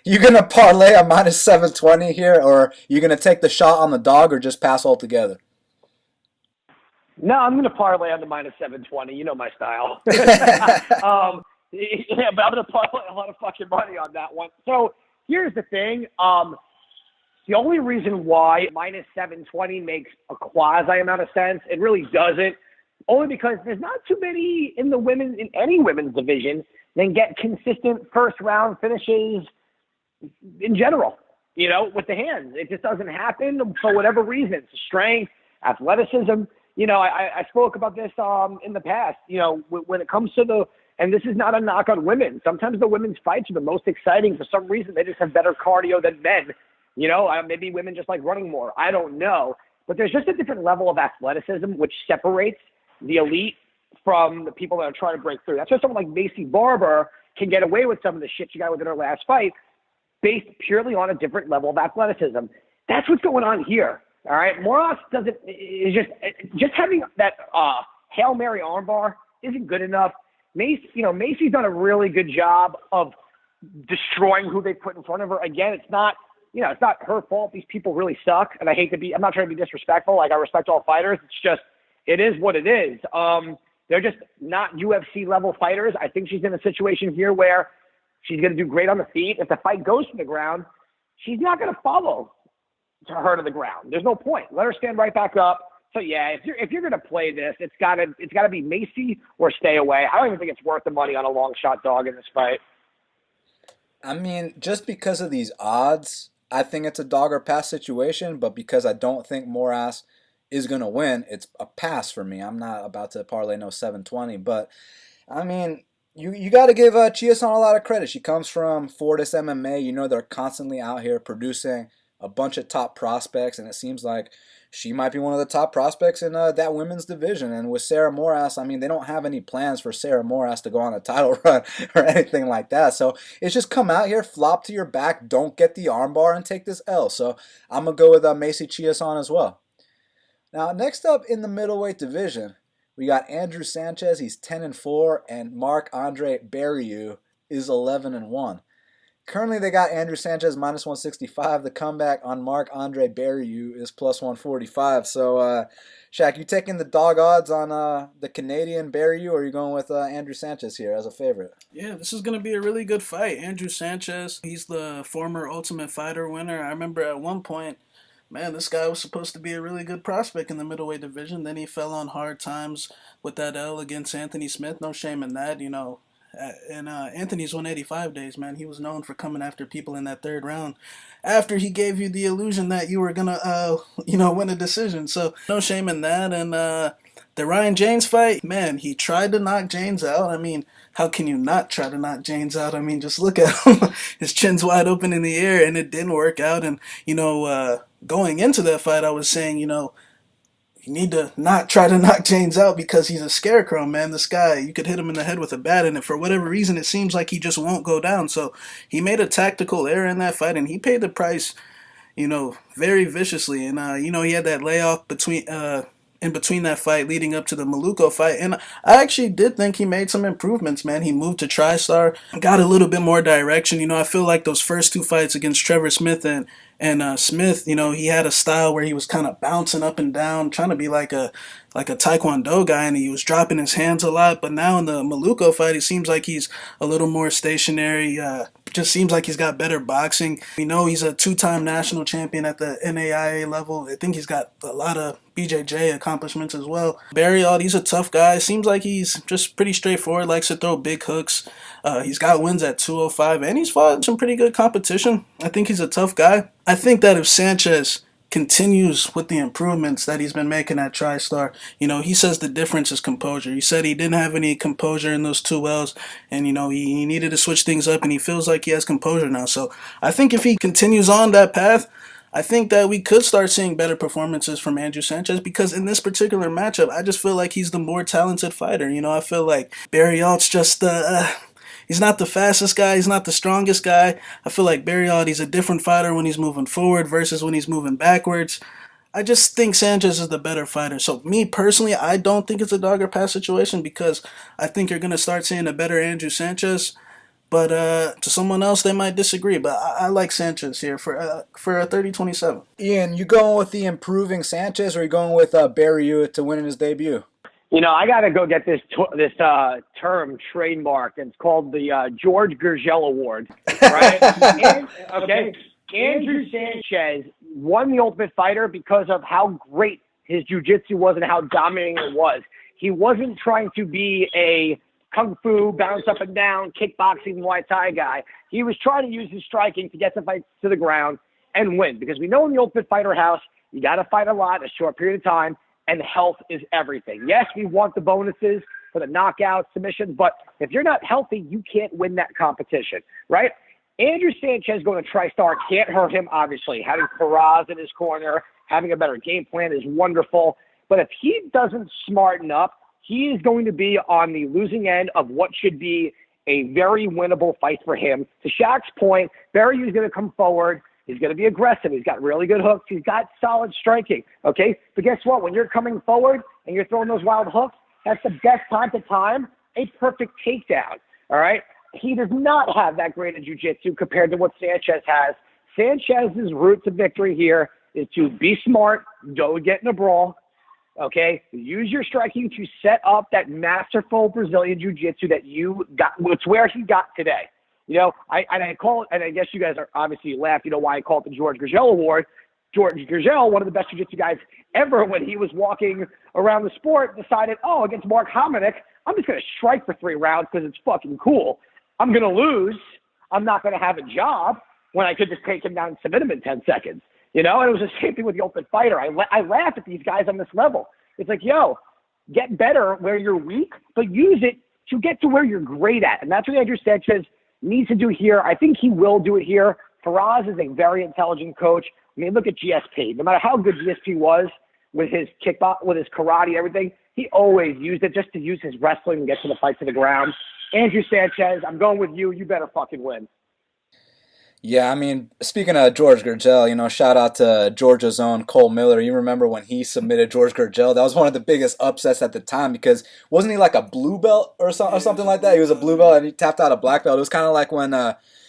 [SPEAKER 1] you gonna parlay a minus 720 here, or you gonna take the shot on the dog, or just pass altogether?
[SPEAKER 3] No, I'm going to parlay on the minus 720. You know my style. Yeah, but I'm going to parlay a lot of fucking money on that one. So here's the thing. The only reason why minus 720 makes a quasi amount of sense, it really doesn't, only because there's not too many in any women's division that get consistent first round finishes in general, with the hands. It just doesn't happen for whatever reason. It's strength, athleticism. I spoke about this in the past. When it comes to and this is not a knock on women. Sometimes the women's fights are the most exciting. For some reason, they just have better cardio than men. Maybe women just like running more. I don't know. But there's just a different level of athleticism which separates the elite from the people that are trying to break through. That's why someone like Macy Barber can get away with some of the shit she got within her last fight based purely on a different level of athleticism. That's what's going on here. All right, Moras is just having that Hail Mary armbar isn't good enough. Macy's done a really good job of destroying who they put in front of her. Again, it's not her fault. These people really suck, and I'm not trying to be disrespectful. Like, I respect all fighters. It's just, it is what it is. They're just not UFC level fighters. I think she's in a situation here where she's going to do great on the feet. If the fight goes to the ground, she's not going to follow to her to the ground. There's no point. Let her stand right back up. So yeah, if you're gonna play this, it's gotta be Macy or stay away. I don't even think it's worth the money on a long shot dog in this fight.
[SPEAKER 1] I mean, just because of these odds, I think it's a dog or pass situation. But because I don't think Moras is gonna win, it's a pass for me. I'm not about to parlay no 720. But I mean, you got to give Chiasson a lot of credit. She comes from Fortis MMA. They're constantly out here producing a bunch of top prospects, and it seems like she might be one of the top prospects in that women's division. And with Sarah Moras, I mean, they don't have any plans for Sarah Moras to go on a title run or anything like that. So it's just come out here, flop to your back, don't get the armbar, and take this L. So I'm going to go with Macy Chiasson as well. Now, next up in the middleweight division, we got Andrew Sanchez. He's 10-4, and Marc-Andre Barriault is 11-1. Currently, they got Andrew Sanchez minus 165. The comeback on Marc-Andre Barriault is plus 145. So, Shaq, you taking the dog odds on the Canadian Barriault, or are you going with Andrew Sanchez here as a favorite?
[SPEAKER 2] Yeah, this is going to be a really good fight. Andrew Sanchez, he's the former Ultimate Fighter winner. I remember at one point, man, this guy was supposed to be a really good prospect in the middleweight division. Then he fell on hard times with that L against Anthony Smith. No shame in that, And Anthony's 185 days, man. He was known for coming after people in that third round after he gave you the illusion that you were going to, win a decision. So no shame in that. And the Ryan James fight, man, he tried to knock James out. I mean, how can you not try to knock James out? I mean, just look at him. His chin's wide open in the air, and it didn't work out. And, going into that fight, I was saying, you need to not try to knock James out because he's a scarecrow, man. This guy, you could hit him in the head with a bat, and for whatever reason, it seems like he just won't go down. So he made a tactical error in that fight, and he paid the price, very viciously. And, he had that layoff in between that fight leading up to the Maluko fight. And I actually did think he made some improvements, man. He moved to TriStar, got a little bit more direction. I feel like those first two fights against Trevor Smith and Smith, he had a style where he was kind of bouncing up and down, trying to be like a Taekwondo guy, and he was dropping his hands a lot. But now in the Maluko fight, it seems like he's a little more stationary. Just seems like he's got better boxing. He's a two-time national champion at the NAIA level. I think he's got a lot of BJJ accomplishments as well. Barriault, he's a tough guy. Seems like he's just pretty straightforward, likes to throw big hooks. He's got wins at 205, and he's fought some pretty good competition. I think he's a tough guy. I think that if Sanchez continues with the improvements that he's been making at TriStar, he says the difference is composure. He said he didn't have any composure in those 2 Ls, and, he needed to switch things up, and he feels like he has composure now. So I think if he continues on that path, I think that we could start seeing better performances from Andrew Sanchez, because in this particular matchup, I just feel like he's the more talented fighter. I feel like Barriault's just he's not the fastest guy. He's not the strongest guy. I feel like Barriault, he's a different fighter when he's moving forward versus when he's moving backwards. I just think Sanchez is the better fighter. So me personally, I don't think it's a dog or pass situation, because I think you're going to start seeing a better Andrew Sanchez. But to someone else, they might disagree. But I like Sanchez here for a 30-27.
[SPEAKER 1] Ian, you going with the improving Sanchez, or are you going with Barriault to win in his debut?
[SPEAKER 3] I got to go get this term trademarked. It's called the George Gurgel Award, right? Andrew Sanchez won the Ultimate Fighter because of how great his jiu-jitsu was and how dominating it was. He wasn't trying to be a kung fu, bounce up and down, kickboxing, Muay Thai guy. He was trying to use his striking to get the fight to the ground and win, because we know in the Ultimate Fighter house, you got to fight a lot in a short period of time, and health is everything. Yes, we want the bonuses for the knockout submission, but if you're not healthy, you can't win that competition, right? Andrew Sanchez going to TriStar can't hurt him, obviously. Having Faraz in his corner, having a better game plan is wonderful. But if he doesn't smarten up, he is going to be on the losing end of what should be a very winnable fight for him. To Shaq's point, Barriault is going to come forward. He's going to be aggressive. He's got really good hooks. He's got solid striking, okay? But guess what? When you're coming forward and you're throwing those wild hooks, that's the best time to time a perfect takedown, all right? He does not have that great a jiu-jitsu compared to what Sanchez has. Sanchez's route to victory here is to be smart, don't get in a brawl, okay? Use your striking to set up that masterful Brazilian jiu-jitsu that you got. It's where he got today. I call it, and I guess you guys are obviously laugh. You know why I call it the George Gurgel Award. George Gurgel, one of the best jiu-jitsu guys ever, when he was walking around the sport, decided, against Marc Hominick, I'm just going to strike for 3 rounds because it's fucking cool. I'm going to lose. I'm not going to have a job, when I could just take him down and submit him in 10 seconds. And it was the same thing with the Ultimate Fighter. I laugh at these guys on this level. It's like, get better where you're weak, but use it to get to where you're great at. And that's what Andrew Sanchez needs to do here. I think he will do it here. Faraz is a very intelligent coach. I mean, look at GSP. No matter how good GSP was with his kickbox, with his karate, everything, he always used it just to use his wrestling and get to the fight to the ground. Andrew Sanchez, I'm going with you. You better fucking win.
[SPEAKER 1] Yeah, I mean, speaking of George Gurgel, shout out to Georgia's own Cole Miller. You remember when he submitted George Gurgel? That was one of the biggest upsets at the time, because wasn't he like a blue belt or something like that? He was a blue belt and he tapped out a black belt. It was kind of like when,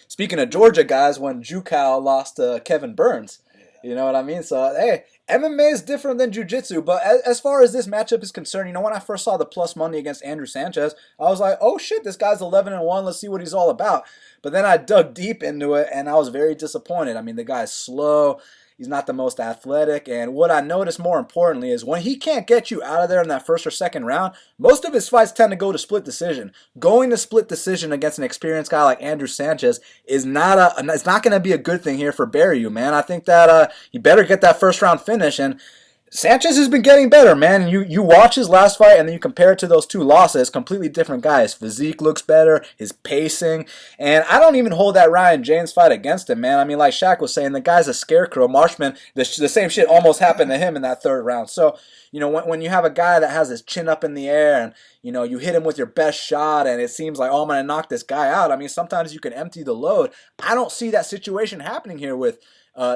[SPEAKER 1] speaking of Georgia guys, when Jucal lost to Kevin Burns. You know what I mean? So, hey, MMA is different than jiu-jitsu, but as far as this matchup is concerned, when I first saw the plus money against Andrew Sanchez, I was like, oh shit, this guy's 11-1, let's see what he's all about. But then I dug deep into it, and I was very disappointed. I mean, the guy's slow, he's not the most athletic, and what I noticed more importantly is when he can't get you out of there in that first or second round, most of his fights tend to go to split decision. Going to split decision against an experienced guy like Andrew Sanchez is it's not going to be a good thing here for Barriault, man. I think that you better get that first round finish, and Sanchez has been getting better, man. You watch his last fight and then you compare it to those 2 losses, completely different guy. His physique looks better, his pacing, and I don't even hold that Ryan James fight against him, man. I mean, like Shaq was saying, the guy's a scarecrow. Marshman, the same shit almost happened to him in that 3rd round. So, when you have a guy that has his chin up in the air and, you hit him with your best shot and it seems like, I'm going to knock this guy out. I mean, sometimes you can empty the load. I don't see that situation happening here with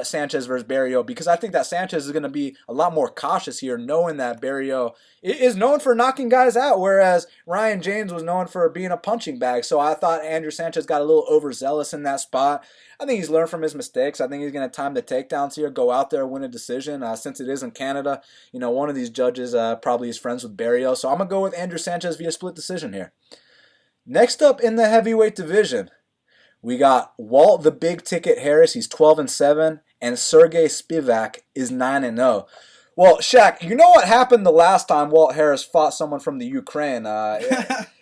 [SPEAKER 1] Sanchez versus Barriault, because I think that Sanchez is going to be a lot more cautious here, knowing that Barriault is known for knocking guys out, whereas Ryan James was known for being a punching bag. So I thought Andrew Sanchez got a little overzealous in that spot. I think he's learned from his mistakes. I think he's going to time the takedowns here, go out there, win a decision. Since it is in Canada, one of these judges probably is friends with Barriault. So I'm going to go with Andrew Sanchez via split decision here. Next up in the heavyweight division, we got Walt the Big Ticket Harris. He's 12-7, and Sergey Spivak is 9-0. Well, Shaq, you know what happened the last time Walt Harris fought someone from the Ukraine?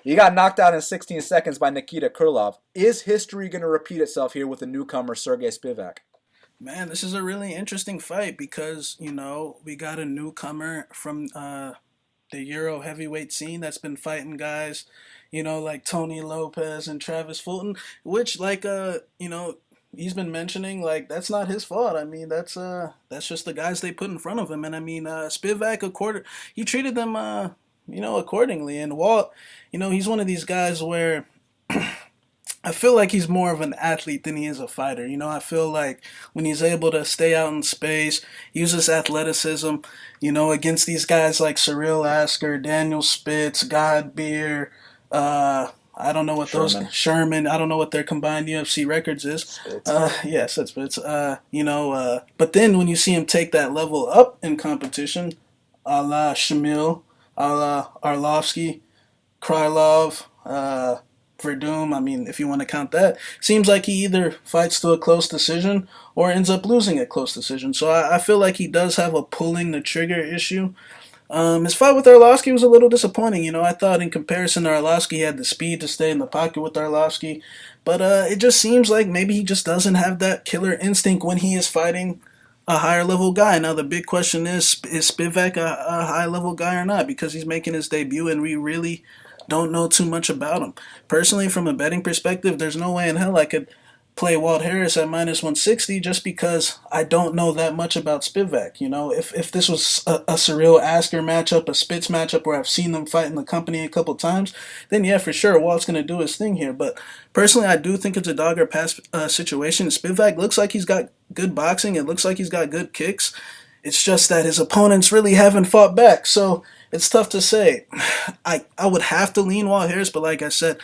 [SPEAKER 1] He got knocked out in 16 seconds by Nikita Krylov. Is history going to repeat itself here with the newcomer Sergey Spivak?
[SPEAKER 2] Man, this is a really interesting fight because, we got a newcomer from the Euro heavyweight scene that's been fighting guys, like Tony Lopez and Travis Fulton, which he's been mentioning like that's not his fault. I mean, that's just the guys they put in front of him. And I mean, Spivak he treated them accordingly. And Walt, he's one of these guys where I feel like he's more of an athlete than he is a fighter. I feel like when he's able to stay out in space, use his athleticism, against these guys like Cyril Asker, Daniel Spitz, Godbeer, I don't know what Sherman. I don't know what their combined UFC records is.
[SPEAKER 1] Spitz.
[SPEAKER 2] Yes, that's Spitz. But then when you see him take that level up in competition, a la Shamil, a la Arlovsky, Krylov, Verdum, I mean, if you want to count that, seems like he either fights to a close decision or ends up losing a close decision. So I feel like he does have a pulling the trigger issue. His fight with Arlovsky was a little disappointing. I thought in comparison to Arlovsky, he had the speed to stay in the pocket with Arlovsky. But it just seems like maybe he just doesn't have that killer instinct when he is fighting a higher level guy. Now, the big question is Spivak a high level guy or not? Because he's making his debut and we really don't know too much about him. Personally, from a betting perspective, there's no way in hell I could play Walt Harris at minus 160 just because I don't know that much about Spivak. If this was a Cyril Asker matchup, a Spitz matchup where I've seen them fight in the company a couple times, then yeah, for sure, Walt's going to do his thing here. But personally, I do think it's a dog or pass situation. Spivak looks like he's got good boxing. It looks like he's got good kicks. It's just that his opponents really haven't fought back. So it's tough to say. I would have to lean Walt Harris, but like I said,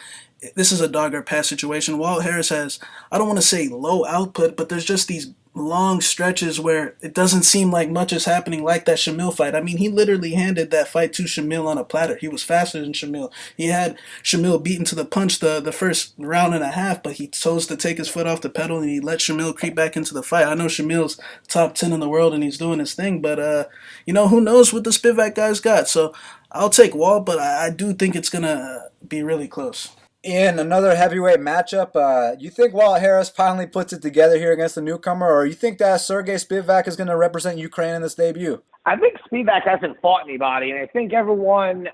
[SPEAKER 2] this is a dog or pass situation. Walt Harris has, I don't want to say low output, but there's just these long stretches where it doesn't seem like much is happening, like that Shamil fight. I mean, he literally handed that fight to Shamil on a platter. He was faster than Shamil. He had Shamil beaten to the punch the first round and a half, but he chose to take his foot off the pedal and he let Shamil creep back into the fight. I know Shamil's top 10 in the world and he's doing his thing, but who knows what the Spivak guy's got. So I'll take Walt, but I do think it's going to be really close.
[SPEAKER 1] In another heavyweight matchup, you think Walt Harris finally puts it together here against the newcomer, or you think that Sergey Spivak is going to represent Ukraine in this debut?
[SPEAKER 3] I think Spivak hasn't fought anybody, and I think everyone's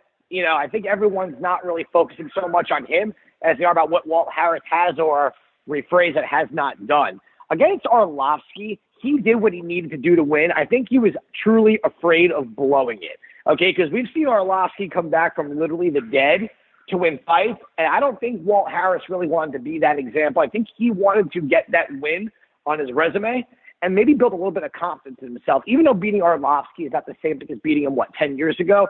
[SPEAKER 3] not really focusing so much on him as they are about what Walt Harris has, or rephrase it, has not done. Against Arlovsky, he did what he needed to do to win. I think he was truly afraid of blowing it, okay? Because we've seen Arlovsky come back from literally the dead to win fights, and I don't think Walt Harris really wanted to be that example. I think he wanted to get that win on his resume and maybe build a little bit of confidence in himself. Even though beating Arlovsky is not the same thing as beating him, 10 years ago,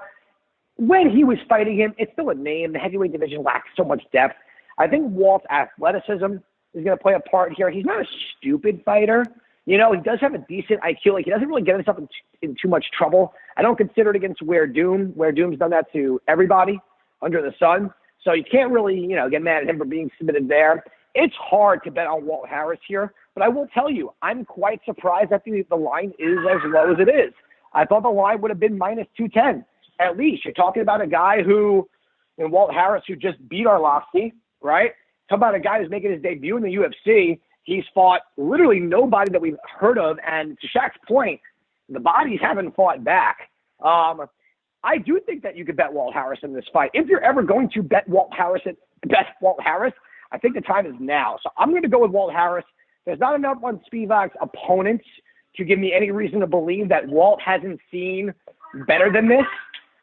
[SPEAKER 3] when he was fighting him, it's still a name. The heavyweight division lacks so much depth. I think Walt's athleticism is going to play a part here. He's not a stupid fighter. He does have a decent IQ. Like, he doesn't really get himself in too much trouble. I don't consider it against Doom's done that to everybody under the sun. So you can't really, get mad at him for being submitted there. It's hard to bet on Walt Harris here, but I will tell you, I'm quite surprised that the line is as low as it is. I thought the line would have been minus 210. At least you're talking about a guy Walt Harris, who just beat Arlovsky, right? Talk about a guy who's making his debut in the UFC. He's fought literally nobody that we've heard of. And to Shaq's point, the bodies haven't fought back. I do think that you could bet Walt Harris in this fight. If you're ever going to bet Walt Harris, I think the time is now. So I'm going to go with Walt Harris. There's not enough on Spivak's opponents to give me any reason to believe that Walt hasn't seen better than this.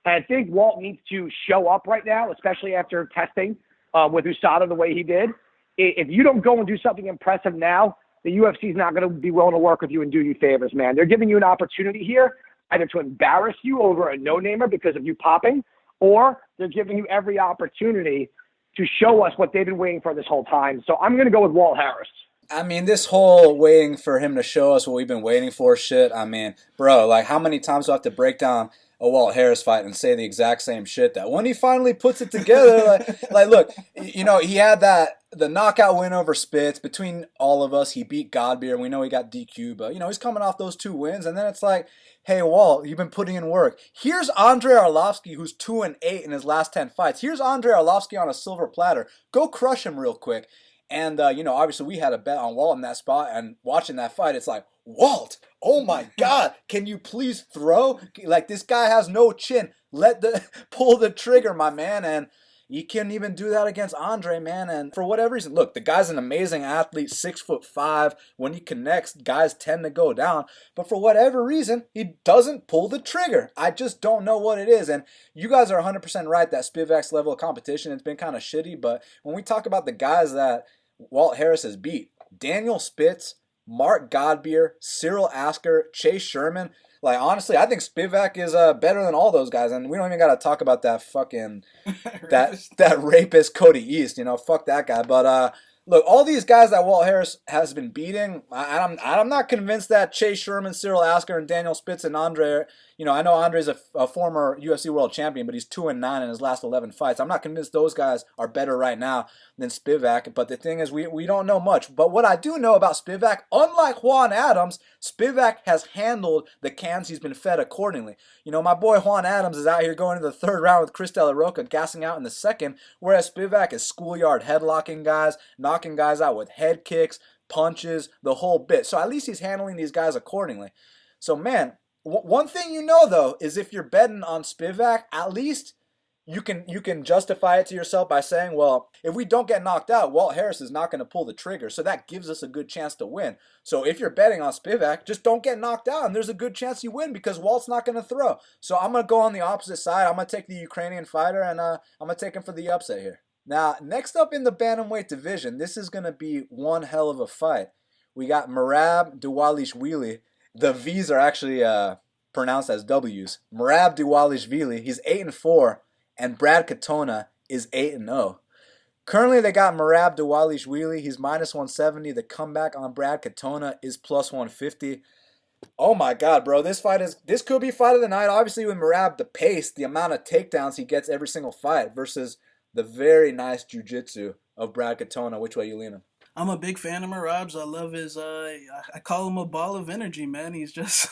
[SPEAKER 3] And I think Walt needs to show up right now, especially after testing with USADA the way he did. If you don't go and do something impressive now, the UFC is not going to be willing to work with you and do you favors, man. They're giving you an opportunity here either to embarrass you over a no-namer because of you popping, or they're giving you every opportunity to show us what they've been waiting for this whole time. So I'm going to go with Walt Harris.
[SPEAKER 1] I mean, this whole waiting for him to show us what we've been waiting for shit, I mean, bro, like, how many times do I have to break down a Walt Harris fight and say the exact same shit that when he finally puts it together, like look, he had the knockout win over Spitz. Between all of us, he beat Godbeer, and we know he got DQ, but, he's coming off those 2 wins, and then it's like, hey, Walt, you've been putting in work. Here's Andrei Arlovsky, who's 2-8 in his last 10 fights. Here's Andrei Arlovsky on a silver platter. Go crush him real quick. And, obviously we had a bet on Walt in that spot, and watching that fight, it's like, Walt, oh my God, can you please throw? Like, this guy has no chin. Pull the trigger, my man. And you can't even do that against Andre, man. And for whatever reason, look, the guy's an amazing athlete, 6'5". When he connects, guys tend to go down. But for whatever reason, he doesn't pull the trigger. I just don't know what it is. And you guys are 100% right that Spivak's level of competition has been kind of shitty. But when we talk about the guys that Walt Harris has beat, Daniel Spitz, Marc Godbeer, Cyril Asker, Chase Sherman. Like, honestly, I think Spivak is better than all those guys, and we don't even got to talk about that fucking that rapist Cody East. Fuck that guy. But look, all these guys that Walt Harris has been beating, I'm not convinced that Chase Sherman, Cyril Asker, and Daniel Spitz and Andre. I know Andre's a former UFC world champion, but he's 2-9 in his last 11 fights. I'm not convinced those guys are better right now than Spivak. But the thing is, we don't know much. But what I do know about Spivak, unlike Juan Adams, Spivak has handled the cans he's been fed accordingly. My boy Juan Adams is out here going to the third round with Chris De La Roca, gassing out in the second, whereas Spivak is schoolyard headlocking guys, knocking guys out with head kicks, punches, the whole bit. So at least he's handling these guys accordingly. So, man, one thing though is if you're betting on Spivak, at least you can justify it to yourself by saying, well, if we don't get knocked out, Walt Harris is not going to pull the trigger, so that gives us a good chance to win. So if you're betting on Spivak, just don't get knocked out, and there's a good chance you win because Walt's not going to throw. So I'm going to go on the opposite side. I'm going to take the Ukrainian fighter, and I'm going to take him for the upset here. Now, next up in the bantamweight division, this is going to be one hell of a fight. We got Merab Dvalishvili. The V's are actually pronounced as W's. Merab Dvalishvili, he's 8-4, and Brad Katona is 8-0. Currently, they got Merab Dvalishvili. He's -170. The comeback on Brad Katona is +150. Oh my God, bro! This could be fight of the night. Obviously, with Merab, the pace, the amount of takedowns he gets every single fight versus the very nice jiu-jitsu of Brad Katona. Which way you leaning?
[SPEAKER 2] I'm a big fan of Merab's. I love his, I call him a ball of energy, man. He's just,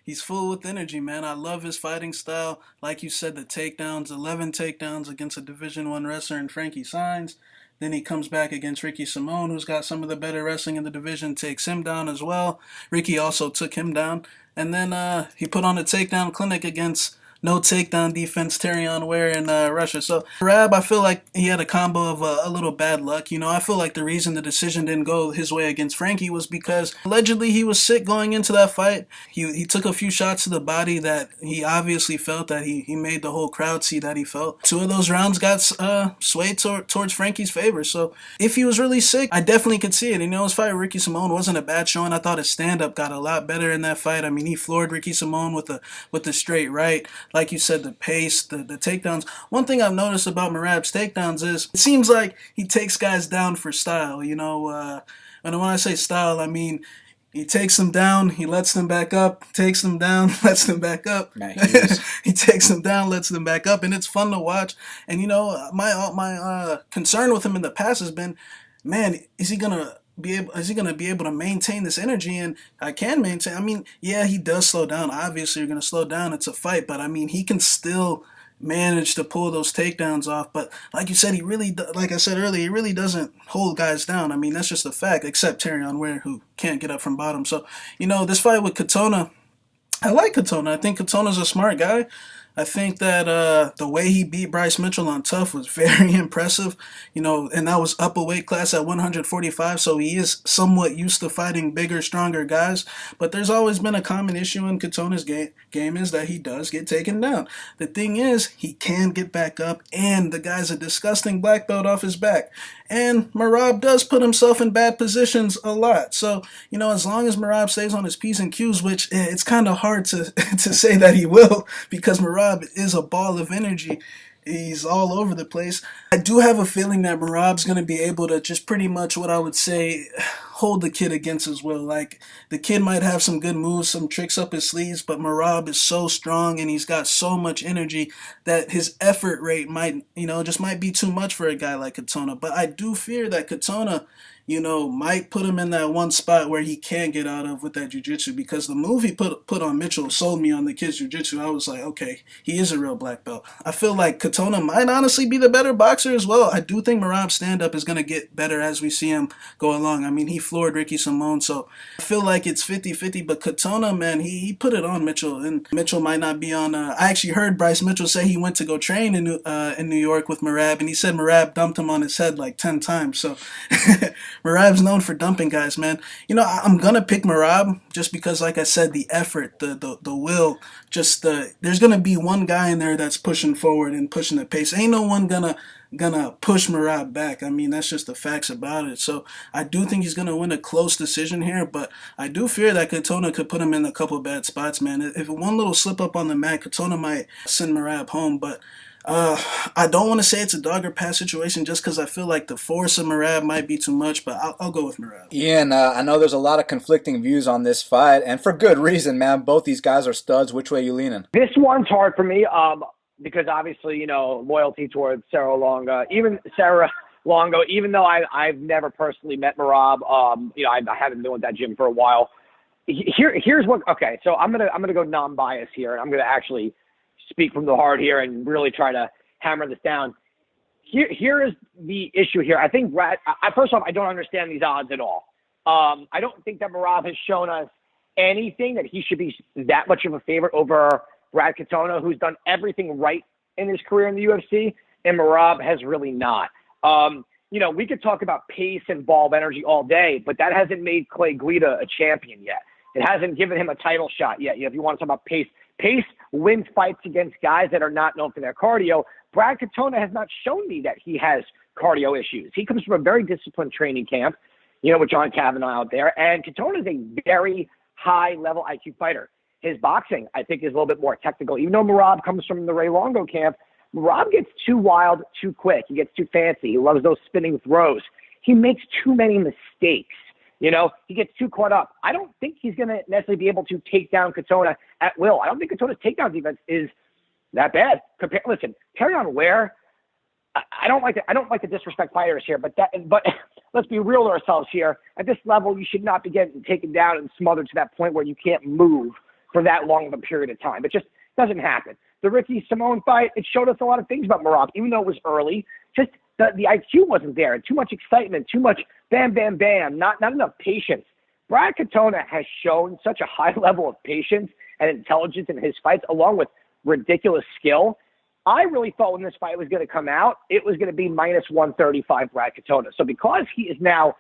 [SPEAKER 2] he's full with energy, man. I love his fighting style. Like you said, the takedowns, 11 takedowns against a Division I wrestler in Frankie Saenz. Then he comes back against Ricky Simone, who's got some of the better wrestling in the division, takes him down as well. Ricky also took him down. And then he put on a takedown clinic against no takedown defense, Terrion Ware in Russia. So Merab, I feel like he had a combo of a little bad luck. I feel like the reason the decision didn't go his way against Frankie was because allegedly he was sick going into that fight. He took a few shots to the body that he obviously felt that he made the whole crowd see that he felt. 2 of those rounds got swayed towards Frankie's favor. So if he was really sick, I definitely could see it. His fight with Ricky Simone wasn't a bad showing. I thought his stand-up got a lot better in that fight. I mean, he floored Ricky Simone with the straight right. Like you said, the pace, the takedowns. One thing I've noticed about Merab's takedowns is it seems like he takes guys down for style. And when I say style, I mean he takes them down, he lets them back up, takes them down, lets them back up. He takes them down, lets them back up, and it's fun to watch. And my concern with him in the past has been, man, is he gonna be able to maintain this energy? And I can maintain. I mean, yeah, he does slow down. Obviously, you're going to slow down. It's a fight, but I mean, he can still manage to pull those takedowns off. But like you said, like I said earlier, he really doesn't hold guys down. I mean, that's just a fact, except Terrion Ware, who can't get up from bottom. So, this fight with Katona, I like Katona. I think Katona's a smart guy. I think that the way he beat Bryce Mitchell on Tough was very impressive, and that was up a weight class at 145, so he is somewhat used to fighting bigger, stronger guys. But there's always been a common issue in Katona's game is that he does get taken down. The thing is, he can get back up, and the guy's a disgusting black belt off his back. And Merab does put himself in bad positions a lot. So, as long as Merab stays on his P's and Q's, which it's kind of hard to say that he will, because Merab is a ball of energy. He's all over the place. I do have a feeling that Merab's going to be able to just pretty much what I would say hold the kid against his will. Like, the kid might have some good moves, some tricks up his sleeves, but Merab is so strong and he's got so much energy that his effort rate might be too much for a guy like Katona. But I do fear that Katona might put him in that one spot where he can't get out of with that jiu-jitsu, because the move he put on Mitchell sold me on the kid's jiu-jitsu. I was like, okay, he is a real black belt. I feel like Katona might honestly be the better boxer as well. I do think Merab's stand-up is going to get better as we see him go along. I mean, he floored Ricky Simone, so I feel like it's 50-50, but Katona, man, he put it on Mitchell, and Mitchell might not be on. I actually heard Bryce Mitchell say he went to go train in New York with Merab, and he said Merab dumped him on his head like 10 times, so Merab's known for dumping guys, man. I'm gonna pick Merab just because, like I said, the effort, the will, there's gonna be one guy in there that's pushing forward and pushing the pace. Ain't no one gonna push Merab back. I mean, that's just the facts about it. So I do think he's gonna win a close decision here, but I do fear that Katona could put him in a couple of bad spots, man. If one little slip up on the mat, Katona might send Merab home, but I don't want to say it's a dog or pass situation just because I feel like the force of Merab might be too much, but I'll go with Merab.
[SPEAKER 1] Yeah, and I know there's a lot of conflicting views on this fight, and for good reason, man. Both these guys are studs. Which way you leaning?
[SPEAKER 3] This one's hard for me because obviously, loyalty towards Sarah Longo. Even Sarah Longo, even though I've never personally met Merab, I haven't been with that gym for a while. Here's what. Okay, so I'm gonna go non-biased here, and I'm gonna actually speak from the heart here and really try to hammer this down. Here is the issue here. I think first off, I don't understand these odds at all. I don't think that Merab has shown us anything that he should be that much of a favorite over Brad Katona, who's done everything right in his career in the UFC, and Merab has really not. We could talk about pace and ball of energy all day, but that hasn't made Clay Guida a champion yet. It hasn't given him a title shot yet. If you want to talk about pace wins fights against guys that are not known for their cardio. Brad Katona has not shown me that he has cardio issues. He comes from a very disciplined training camp, with John Kavanagh out there. And Katona is a very high-level IQ fighter. His boxing, I think, is a little bit more technical. Even though Merab comes from the Ray Longo camp, Merab gets too wild too quick. He gets too fancy. He loves those spinning throws. He makes too many mistakes. He gets too caught up. I don't think he's going to necessarily be able to take down Katona at will. I don't think Katona's takedown defense is that bad. Listen, Terrion Ware, I don't like to disrespect fighters here, but let's be real to ourselves here. At this level, you should not be getting taken down and smothered to that point where you can't move for that long of a period of time. It just doesn't happen. The Ricky Simone fight, it showed us a lot of things about Merab, even though it was early. Just the IQ wasn't there. Too much excitement, too much bam, bam, bam, not enough patience. Brad Katona has shown such a high level of patience and intelligence in his fights, along with ridiculous skill. I really thought when this fight was going to come out, it was going to be minus 135 Brad Katona. So because he is now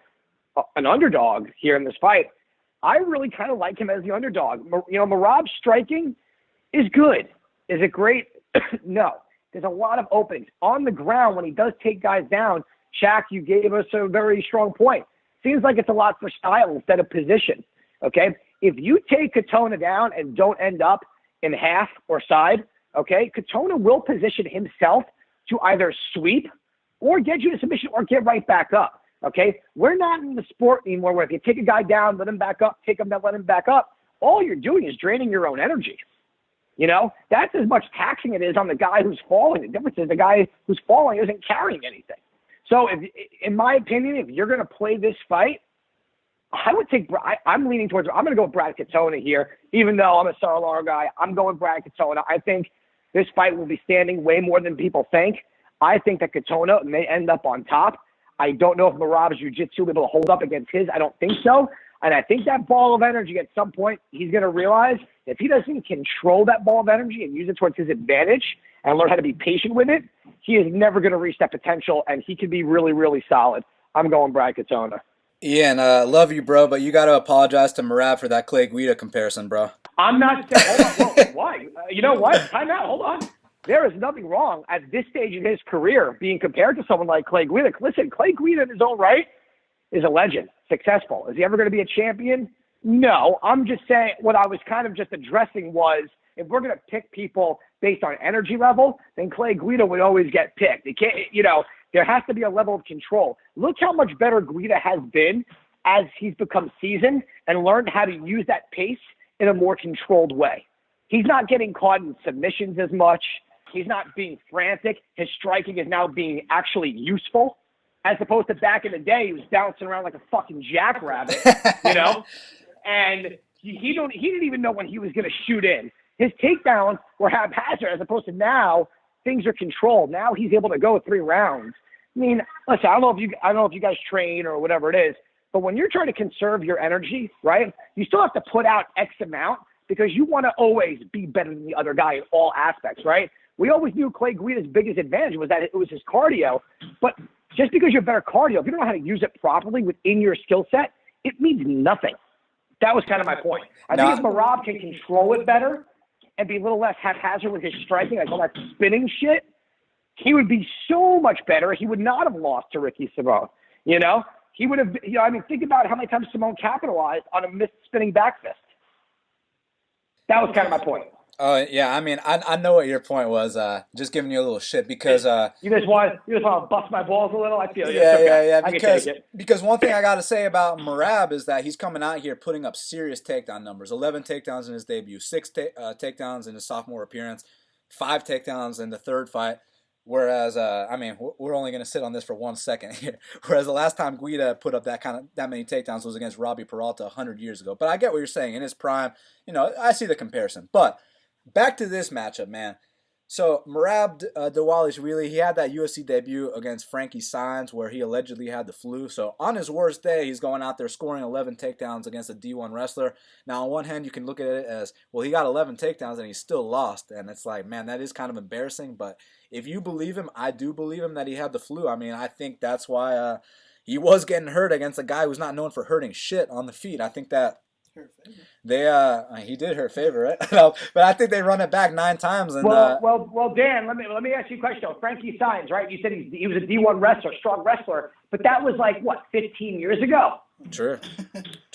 [SPEAKER 3] an underdog here in this fight, I really kind of like him as the underdog. Merab's striking is good. Is it great? No. There's a lot of openings. On the ground, when he does take guys down, Shaq, you gave us a very strong point. Seems like it's a lot for style instead of position, okay? If you take Katona down and don't end up in half or side, okay, Katona will position himself to either sweep or get you to submission or get right back up, okay? We're not in the sport anymore where if you take a guy down, let him back up, take him down, let him back up, all you're doing is draining your own energy. That's as much taxing it is on the guy who's falling. The difference is the guy who's falling isn't carrying anything. So, in my opinion, if you're going to play this fight, I would take. I'm leaning towards. I'm going to go with Brad Katona here, even though I'm a Sarlar guy. I'm going Brad Katona. I think this fight will be standing way more than people think. I think that Katona may end up on top. I don't know if Merab's jiu-jitsu will be able to hold up against his. I don't think so. And I think that ball of energy at some point, he's going to realize if he doesn't control that ball of energy and use it towards his advantage and learn how to be patient with it, he is never going to reach that potential, and he can be really, really solid. I'm going Brad Katona.
[SPEAKER 1] Yeah, and love you, bro, but you got to apologize to Merab for that Clay Guida comparison, bro.
[SPEAKER 3] I'm not saying, hold on, why? You know what? Time out, hold on. There is nothing wrong at this stage in his career being compared to someone like Clay Guida. Listen, Clay Guida in his own right is a legend, successful. Is he ever going to be a champion? No. I'm just saying what I was kind of just addressing was if we're going to pick people based on energy level, then Clay Guida would always get picked. It can't, there has to be a level of control. Look how much better Guida has been as he's become seasoned and learned how to use that pace in a more controlled way. He's not getting caught in submissions as much. He's not being frantic. His striking is now being actually useful. as opposed to back in the day, he was bouncing around like a fucking jackrabbit, and he didn't even know when he was going to shoot in. His takedowns were haphazard as opposed to now things are controlled. Now he's able to go 3 rounds. I mean, listen, I don't know if you guys train or whatever it is, but when you're trying to conserve your energy, right, you still have to put out X amount because you want to always be better than the other guy in all aspects, right? We always knew Clay Guida's biggest advantage was that it was his cardio, but just because you have better cardio, if you don't know how to use it properly within your skill set, it means nothing. That was kind of my point. I think if Merab can control it better and be a little less haphazard with his striking, like all that spinning shit, he would be so much better. He would not have lost to Ricky Simone. He would have, think about how many times Simone capitalized on a missed spinning back fist. That was kind of my point.
[SPEAKER 1] Oh, yeah, I mean, I know what your point was, just giving you a little shit because...
[SPEAKER 3] You just want to bust my balls a little? I feel you.
[SPEAKER 1] Yeah, because one thing I got to say about Merab is that he's coming out here putting up serious takedown numbers. 11 takedowns in his debut, 6 takedowns in his sophomore appearance, 5 takedowns in the third fight. Whereas, we're only going to sit on this for 1 second here. Whereas the last time Guida put up that many takedowns was against Robbie Peralta 100 years ago. But I get what you're saying. In his prime, I see the comparison. But back to this matchup, man. So Merab Dvalishvili, he had that UFC debut against Frankie Saenz where he allegedly had the flu. So on his worst day, he's going out there scoring 11 takedowns against a D1 wrestler. Now, on one hand, you can look at it as, well, he got 11 takedowns and he still lost. And it's like, man, that is kind of embarrassing. But if you believe him, I do believe him that he had the flu. I mean, I think that's why he was getting hurt against a guy who's not known for hurting shit on the feet. I think that he did her favor, right? No, but I think they run it back 9 times. And
[SPEAKER 3] well, Dan, let me ask you a question. Frankie Saenz, right? You said he was a D1 wrestler, strong wrestler, but that was like what, 15 years ago?
[SPEAKER 1] True.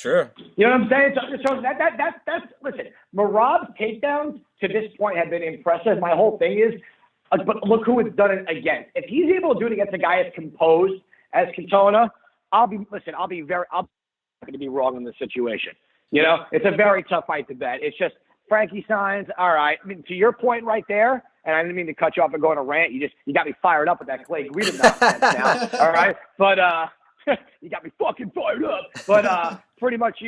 [SPEAKER 3] You know what I'm saying? So that's listen. Merab's takedowns to this point have been impressive. My whole thing is, but look who has done it against. If he's able to do it against a guy as composed as Katona, I'll be going to be wrong in this situation. It's a very tough fight to bet. It's just Frankie Saenz. All right. I mean, to your point right there, and I didn't mean to cut you off and go on a rant. You got me fired up with that Clay Guida nonsense now. All right. But you got me fucking fired up. But pretty much,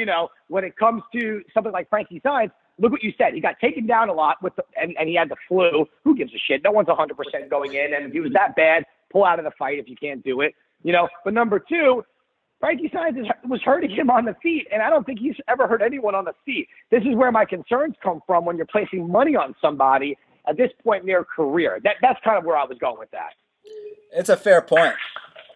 [SPEAKER 3] when it comes to something like Frankie Saenz, look what you said. He got taken down a lot and he had the flu. Who gives a shit? No one's 100% going in. And if he was that bad, pull out of the fight if you can't do it. But number 2, Frankie Saenz was hurting him on the feet, and I don't think he's ever hurt anyone on the feet. This is where my concerns come from when you're placing money on somebody at this point in their career. That's kind of where I was going with that.
[SPEAKER 1] It's a fair point.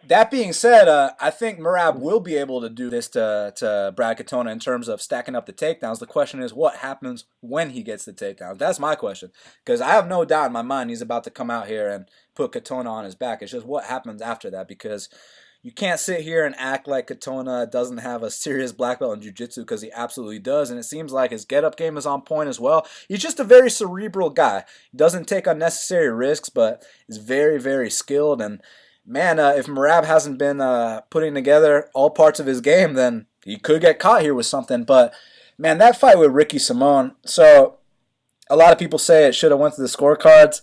[SPEAKER 1] That being said, I think Merab will be able to do this to Brad Katona in terms of stacking up the takedowns. The question is, what happens when he gets the takedowns? That's my question. Because I have no doubt in my mind he's about to come out here and put Katona on his back. It's just what happens after that, because you can't sit here and act like Katona doesn't have a serious black belt in jiu-jitsu, because he absolutely does, and it seems like his get-up game is on point as well. He's just a very cerebral guy. He doesn't take unnecessary risks, but is very, very skilled. And, man, if Merab hasn't been putting together all parts of his game, then he could get caught here with something. But, man, that fight with Ricky Simone, so a lot of people say it should have went to the scorecards.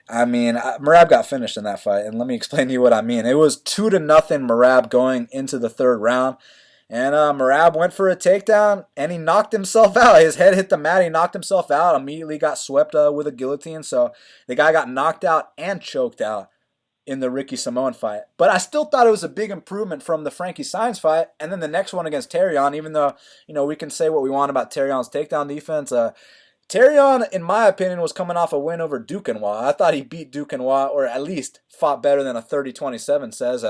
[SPEAKER 1] I mean, Merab got finished in that fight, and let me explain to you what I mean. It was 2-0 Merab going into the third round, and Merab went for a takedown, and he knocked himself out. His head hit the mat, he knocked himself out, immediately got swept with a guillotine, so the guy got knocked out and choked out in the Ricky Simone fight. But I still thought it was a big improvement from the Frankie Saenz fight, and then the next one against Terrion, even though, we can say what we want about Terrion's takedown defense, Terrion, in my opinion, was coming off a win over Duquesnoy. I thought he beat Duquesnoy, or at least fought better than a 30-27 says.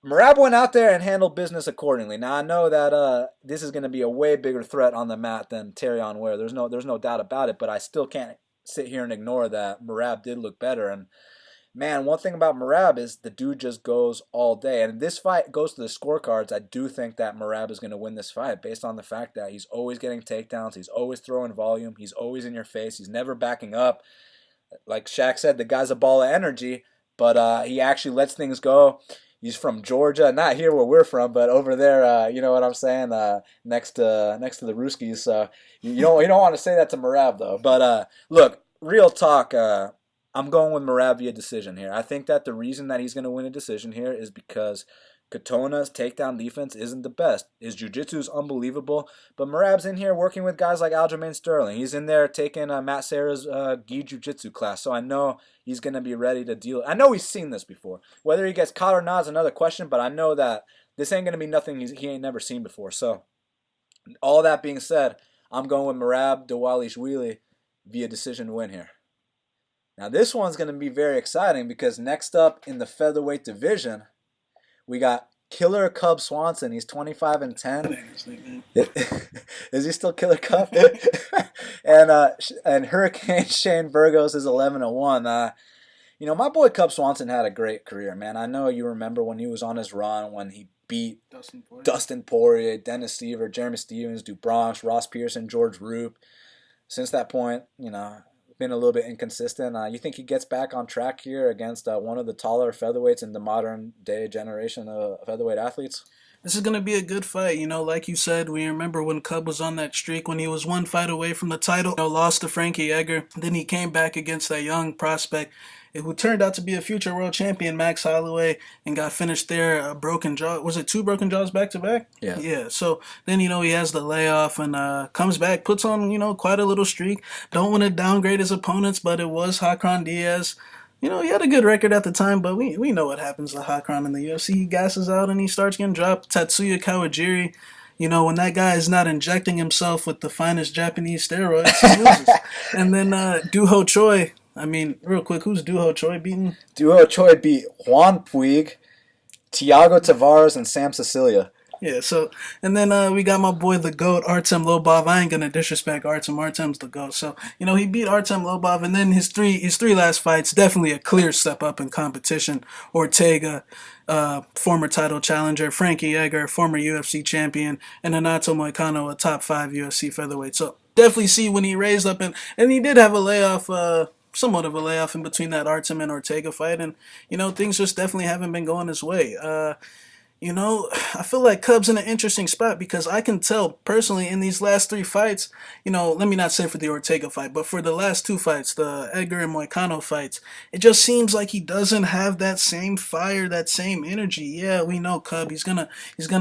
[SPEAKER 1] Merab went out there and handled business accordingly. Now, I know that this is going to be a way bigger threat on the mat than Terrion Ware. There's no doubt about it, but I still can't sit here and ignore that Merab did look better. And, man, one thing about Merab is the dude just goes all day. And if this fight goes to the scorecards, I do think that Merab is going to win this fight based on the fact that he's always getting takedowns, he's always throwing volume, he's always in your face, he's never backing up. Like Shaq said, the guy's a ball of energy, but he actually lets things go. He's from Georgia, not here where we're from, but over there, you know what I'm saying, next to the Ruskies. So you don't want to say that to Merab, though. But look, real talk, I'm going with Merab via decision here. I think that the reason that he's going to win a decision here is because Katona's takedown defense isn't the best. His jiu-jitsu is unbelievable, but Merab's in here working with guys like Aljamain Sterling. He's in there taking Matt Serra's gi jiu-jitsu class, so I know he's going to be ready to deal. I know he's seen this before. Whether he gets caught or not is another question, but I know that this ain't going to be nothing he ain't never seen before. So, all that being said, I'm going with Merab Dvalishvili via decision win here. Now, this one's going to be very exciting because next up in the featherweight division, we got Killer Cub Swanson. He's 25-10. Is he still Killer Cub? and Hurricane Shane Burgos is 11-1. My boy Cub Swanson had a great career, man. I know you remember when he was on his run when he beat Dustin Poirier, Dennis Seaver, Jeremy Stevens, Dubronx, Ross Pearson, George Roop. Since that point, been a little bit inconsistent. You think he gets back on track here against one of the taller featherweights in the modern day generation of featherweight athletes?
[SPEAKER 2] This is going to be a good fight. Like you said, we remember when Cub was on that streak when he was one fight away from the title, lost to Frankie Edgar. Then he came back against that young prospect who turned out to be a future world champion, Max Holloway, and got finished there, a broken jaw. Was it 2 broken jaws back-to-back?
[SPEAKER 1] Yeah.
[SPEAKER 2] Yeah, so then, he has the layoff and comes back, puts on, quite a little streak. Don't want to downgrade his opponents, but it was Hakron Diaz. He had a good record at the time, but we know what happens to Hakron in the UFC. He gasses out and he starts getting dropped. Tatsuya Kawajiri, when that guy is not injecting himself with the finest Japanese steroids, he loses. And then Duho Choi. Real quick, who's Duho Choi beating?
[SPEAKER 1] Duho Choi beat Juan Puig, Thiago Tavares, and Sam Cecilia.
[SPEAKER 2] Yeah, so, and then we got my boy, the GOAT, Artem Lobov. I ain't going to disrespect Artem. Artem's the GOAT. So, he beat Artem Lobov, and then his three last fights, definitely a clear step up in competition. Ortega, former title challenger, Frankie Edgar, former UFC champion, and Renato Moicano, a top 5 UFC featherweight. So, definitely see when he raised up, and he did have a layoff, somewhat of a layoff in between that Artem and Ortega fight, and, things just definitely haven't been going his way. I feel like Cub's in an interesting spot because I can tell personally in these last 3 fights, let me not say for the Ortega fight, but for the last 2 fights, the Edgar and Moicano fights, it just seems like he doesn't have that same fire, that same energy. Yeah, we know Cub, he's gonna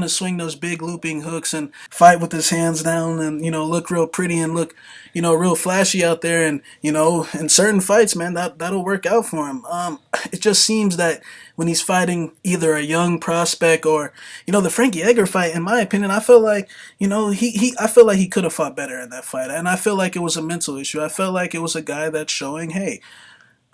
[SPEAKER 2] swing those big looping hooks and fight with his hands down and, look real pretty and look, real flashy out there. And, in certain fights, man, that'll work out for him. It just seems that when he's fighting either a young prospect or, the Frankie Edgar fight, in my opinion, I felt like, I feel like he could have fought better in that fight. And I feel like it was a mental issue. I felt like it was a guy that's showing, hey,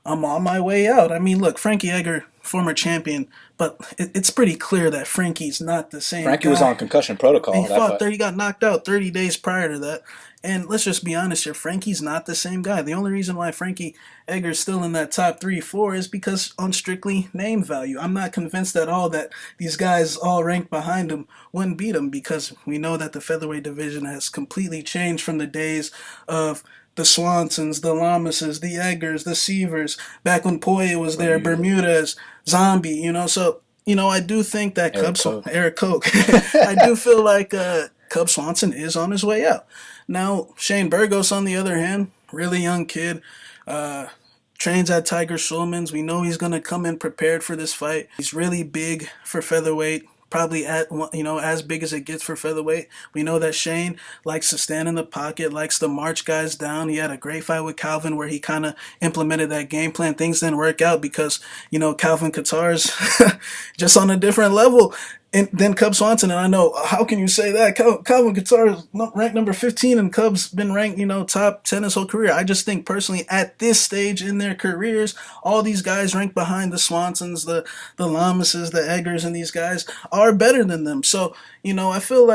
[SPEAKER 2] I'm on my way out. Look, Frankie Edgar, former champion, but it's pretty clear that Frankie's not the same
[SPEAKER 1] Frankie
[SPEAKER 2] guy.
[SPEAKER 1] was on concussion protocol.
[SPEAKER 2] He got knocked out 30 days prior to that. And let's just be honest here, Frankie's not the same guy. The only reason why Frankie Edgar's still in that top 3-4 is because on strictly name value. I'm not convinced at all that these guys all ranked behind him wouldn't beat him because we know that the featherweight division has completely changed from the days of the Swansons, the Lamases, the Edgars, the Seavers, back when Poirier was there, Bermudez, Zombie, so, I do think that Eric Koch. I do feel like Cub Swanson is on his way out. Now, Shane Burgos, on the other hand, really young kid, trains at Tiger Schulman's. We know he's going to come in prepared for this fight. He's really big for featherweight, probably as big as it gets for featherweight. We know that Shane likes to stand in the pocket, likes to march guys down. He had a great fight with Calvin where he kind of implemented that game plan. Things didn't work out because, Calvin Kattar's just on a different level. And then Cub Swanson, and I know, how can you say that? Calvin Kattar is ranked number 15, and Cub's been ranked, top 10 his whole career. I just think, personally, at this stage in their careers, all these guys ranked behind the Swansons, the Lamases, the Edgars, and these guys are better than them. So, I feel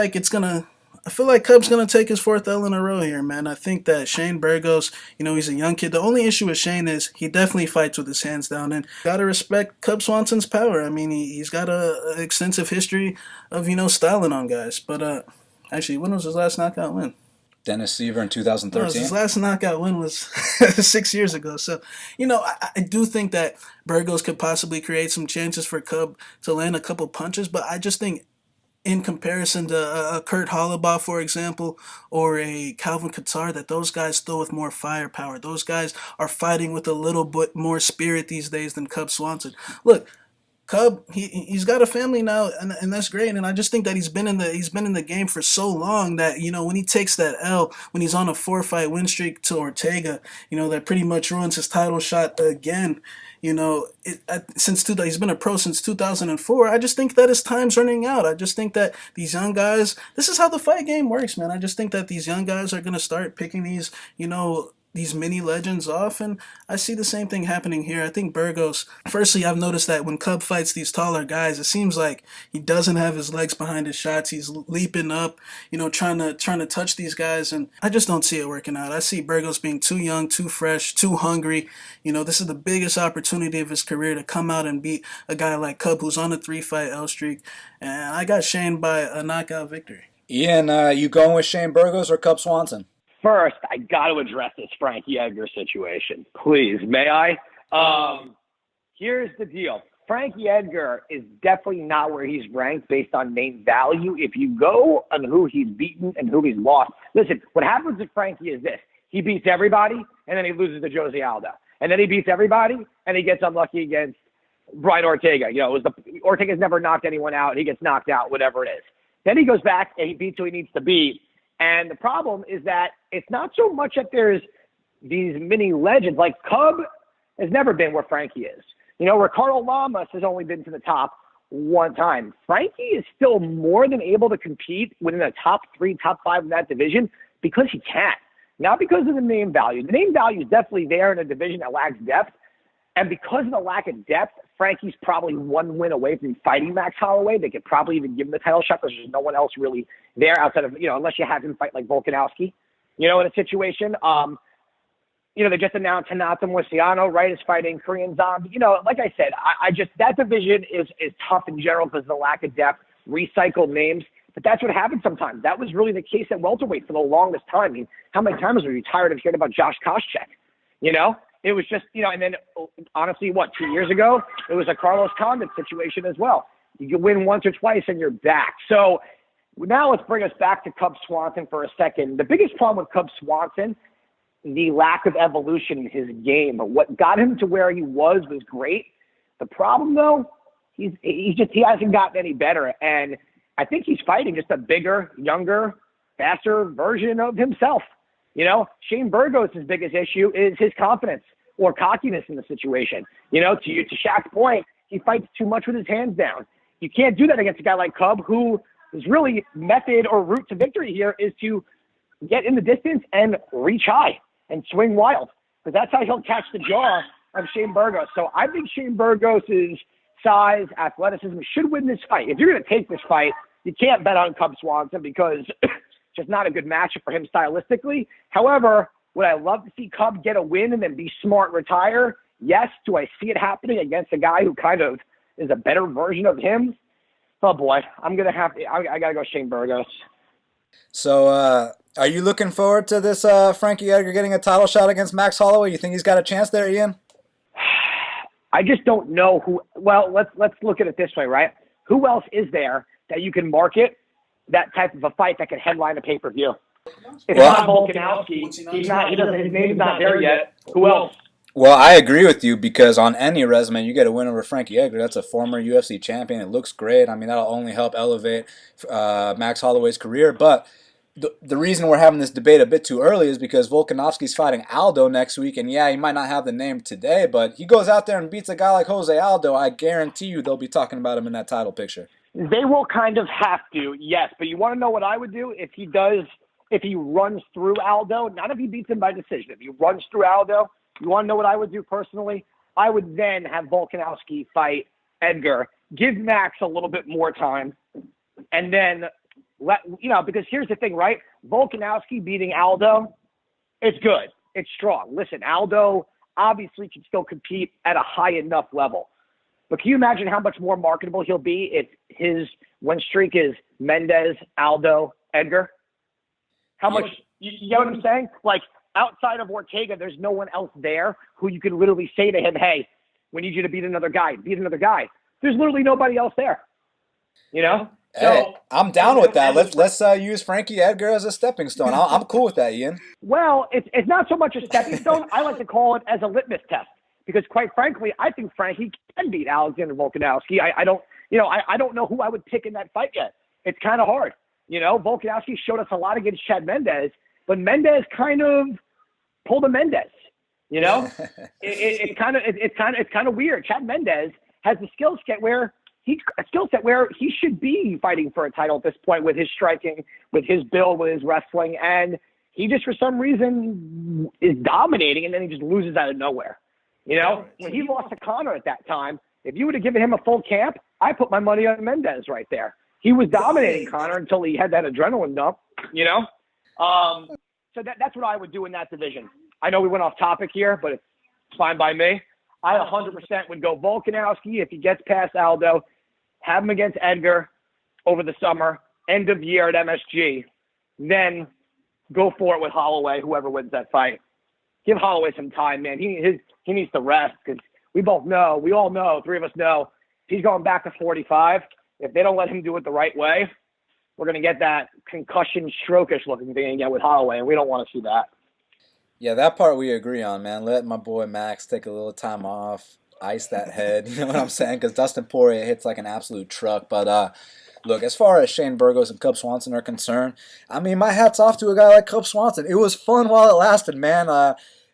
[SPEAKER 2] like Cub's going to take his 4th L in a row here, man. I think that Shane Burgos, he's a young kid. The only issue with Shane is he definitely fights with his hands down, and got to respect Cub Swanson's power. He's got an extensive history of, styling on guys. But actually, when was his last knockout win?
[SPEAKER 1] Dennis Seaver in 2013.
[SPEAKER 2] No, his last knockout win was 6 years ago. So, I do think that Burgos could possibly create some chances for Cub to land a couple punches, but I just think in comparison to a Kurt Hollabaugh, for example, or a Calvin Kattar, that those guys throw with more firepower. Those guys are fighting with a little bit more spirit these days than Cub Swanson. Look, Cub, he's got a family now, and that's great. And I just think that he's been in the game for so long that, when he takes that L, when he's on a 4-fight win streak to Ortega, that pretty much ruins his title shot again. He's been a pro since 2004. I just think that his time's running out. I just think that these young guys, this is how the fight game works, man. I just think that these young guys are gonna start picking these mini legends off, and I see the same thing happening here. I think Burgos, firstly, I've noticed that when Cub fights these taller guys, it seems like he doesn't have his legs behind his shots. He's leaping up, trying to touch these guys, and I just don't see it working out. I see Burgos being too young, too fresh, too hungry. This is the biggest opportunity of his career to come out and beat a guy like Cub, who's on a 3-fight L streak, and I got Shane by a knockout victory.
[SPEAKER 1] Ian, you going with Shane Burgos or Cub Swanson?
[SPEAKER 3] First, I got to address this Frankie Edgar situation. Please, may I? Here's the deal. Frankie Edgar is definitely not where he's ranked based on name value. If you go on who he's beaten and who he's lost, listen, what happens with Frankie is this. He beats everybody, and then he loses to Jose Aldo. And then he beats everybody, and he gets unlucky against Brian Ortega. Ortega's never knocked anyone out. He gets knocked out, whatever it is. Then he goes back, and he beats who he needs to beat. And the problem is that it's not so much that there's these mini legends. Like Cub has never been where Frankie is. Ricardo Lamas has only been to the top one time. Frankie is still more than able to compete within the top 3, top 5 in that division because he can. Not because of the name value. The name value is definitely there in a division that lacks depth. And because of the lack of depth, Frankie's probably one win away from fighting Max Holloway. They could probably even give him the title shot because there's no one else really there outside of, unless you have him fight like Volkanovski, in a situation. They just announced Hinata Murciano, right, is fighting Korean Zombie. Like I said, I just, that division is tough in general because of the lack of depth, recycled names. But that's what happens sometimes. That was really the case at welterweight for the longest time. I mean, how many times were you tired of hearing about Josh Koscheck? It was just, and then honestly, 2 years ago, it was a Carlos Condit situation as well. You can win once or twice and you're back. So now let's bring us back to Cub Swanson for a second. The biggest problem with Cub Swanson, the lack of evolution in his game. What got him to where he was great. The problem, though, he hasn't gotten any better. And I think he's fighting just a bigger, younger, faster version of himself. Shane Burgos' biggest issue is his confidence or cockiness in the situation. To Shaq's point, he fights too much with his hands down. You can't do that against a guy like Cub, who is really method or route to victory here is to get in the distance and reach high and swing wild, because that's how he'll catch the jaw of Shane Burgos. So I think Shane Burgos' size, athleticism should win this fight. If you're going to take this fight, you can't bet on Cub Swanson because just not a good matchup for him stylistically. However, would I love to see Cub get a win and then be smart, retire? Yes. Do I see it happening against a guy who kind of is a better version of him? Oh boy, I gotta go Shane Burgos.
[SPEAKER 1] So, are you looking forward to this Frankie Edgar getting a title shot against Max Holloway? You think he's got a chance there, Ian?
[SPEAKER 3] I just don't know who. Well, let's look at it this way, right? Who else is there that you can market that type of a fight that can headline a pay-per-view? It's not Volkanovski. His name's not there yet. Who else?
[SPEAKER 1] Well, I agree with you because on any resume, you get a win over Frankie Edgar. That's a former UFC champion. It looks great. I mean, that'll only help elevate Max Holloway's career. But the reason we're having this debate a bit too early is because Volkanovski's fighting Aldo next week. And yeah, he might not have the name today, but he goes out there and beats a guy like Jose Aldo. I guarantee you they'll be talking about him in that title picture.
[SPEAKER 3] They will kind of have to, yes. But you want to know what I would do if he runs through Aldo? Not if he beats him by decision. If he runs through Aldo, you want to know what I would do personally? I would then have Volkanovski fight Edgar, give Max a little bit more time, and then because here's the thing, right? Volkanovski beating Aldo, it's good. It's strong. Listen, Aldo obviously can still compete at a high enough level. But can you imagine how much more marketable he'll be if his win streak is Mendez, Aldo, Edgar? How much, you know what I'm saying? Like, outside of Ortega, there's no one else there who you could literally say to him, hey, we need you to beat another guy. Beat another guy. There's literally nobody else there.
[SPEAKER 1] Hey, I'm down with that. Let's use Frankie Edgar as a stepping stone. I'm cool with that, Ian.
[SPEAKER 3] Well, it's not so much a stepping stone. I like to call it as a litmus test because, quite frankly, I think Frankie can beat Alexander Volkanovski. I don't know who I would pick in that fight yet. It's kind of hard. Volkanovski showed us a lot against Chad Mendes, but Mendes kind of pulled a Mendes. It's kind of weird. Chad Mendes has the skill set where he should be fighting for a title at this point with his striking, with his build, with his wrestling, and he just for some reason is dominating, and then he just loses out of nowhere. When he lost to Conor at that time, if you would have given him a full camp, I put my money on Mendes right there. He was dominating Conor until he had that adrenaline dump. So that's what I would do in that division. I know we went off topic here, but it's fine by me. I 100% would go Volkanovski if he gets past Aldo, have him against Edgar over the summer, end of year at MSG, then go for it with Holloway, whoever wins that fight. Give Holloway some time, man. He needs to rest because we all know, three of us know, he's going back to 45. If they don't let him do it the right way, we're going to get that concussion, stroke-ish looking thing again with Holloway, and we don't want to see that.
[SPEAKER 1] Yeah, that part we agree on, man. Let my boy Max take a little time off, ice that head. You know what I'm saying? Because Dustin Poirier hits like an absolute truck. But look, as far as Shane Burgos and Cub Swanson are concerned, I mean, my hat's off to a guy like Cub Swanson. It was fun while it lasted, man.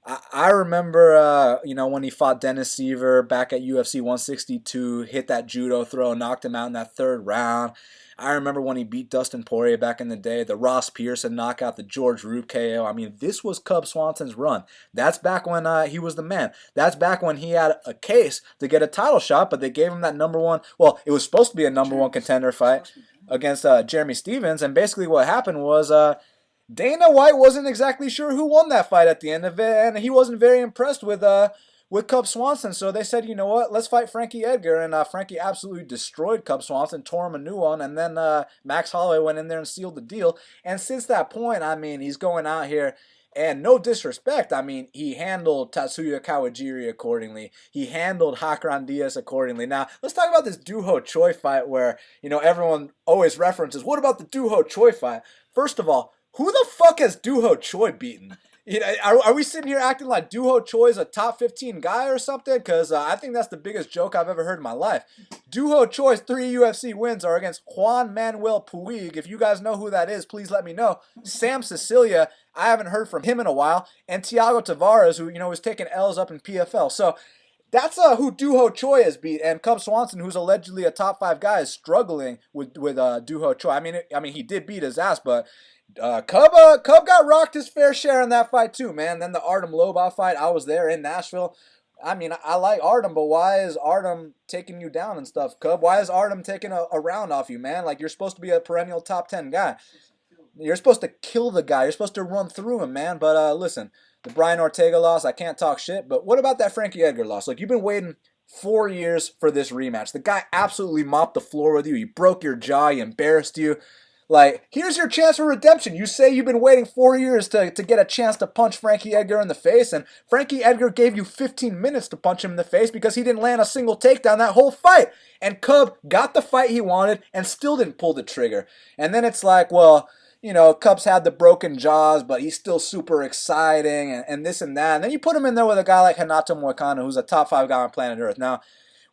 [SPEAKER 1] I remember, when he fought Dennis Seaver back at UFC 162, hit that judo throw, knocked him out in that third round. I remember when he beat Dustin Poirier back in the day, the Ross Pearson knockout, the George Roop KO. I mean, this was Cub Swanson's run. That's back when he was the man. That's back when he had a case to get a title shot, but they gave him that number one. Well, it was supposed to be a number one contender fight against Jeremy Stephens, and basically what happened was Dana White wasn't exactly sure who won that fight at the end of it, and he wasn't very impressed with Cub Swanson. So they said, you know what, let's fight Frankie Edgar, and Frankie absolutely destroyed Cub Swanson, tore him a new one, and then Max Holloway went in there and sealed the deal. And since that point, I mean, he's going out here, and no disrespect, I mean, he handled Tatsuya Kawajiri accordingly. He handled Hakran Diaz accordingly. Now, let's talk about this Duho Choi fight where, everyone always references, what about the Duho Choi fight? First of all, who the fuck has Duho Choi beaten? Are we sitting here acting like Duho Choi is a top 15 guy or something? Because I think that's the biggest joke I've ever heard in my life. Duho Choi's 3 UFC wins are against Juan Manuel Puig. If you guys know who that is, please let me know. Sam Sicilia, I haven't heard from him in a while. And Thiago Tavares, who, was taking L's up in PFL. So that's who Duho Choi has beat. And Cub Swanson, who's allegedly a top 5 guy, is struggling with Duho Choi. I mean, he did beat his ass, but Cub got rocked his fair share in that fight too, man. Then the Artem Lobov fight, I was there in Nashville. I mean, I like Artem, but why is Artem taking you down and stuff, Cub? Why is Artem taking a round off you, man? Like, you're supposed to be a perennial top 10 guy. You're supposed to kill the guy. You're supposed to run through him, man. But listen, the Brian Ortega loss, I can't talk shit. But what about that Frankie Edgar loss? Like, you've been waiting 4 years for this rematch. The guy absolutely mopped the floor with you. He broke your jaw. He embarrassed you. Like, here's your chance for redemption. You say you've been waiting 4 years to get a chance to punch Frankie Edgar in the face, and Frankie Edgar gave you 15 minutes to punch him in the face because he didn't land a single takedown that whole fight. And Cub got the fight he wanted and still didn't pull the trigger. And then it's like, well, Cub's had the broken jaws, but he's still super exciting and this and that. And then you put him in there with a guy like Renato Moicano, who's a top 5 guy on planet Earth. Now,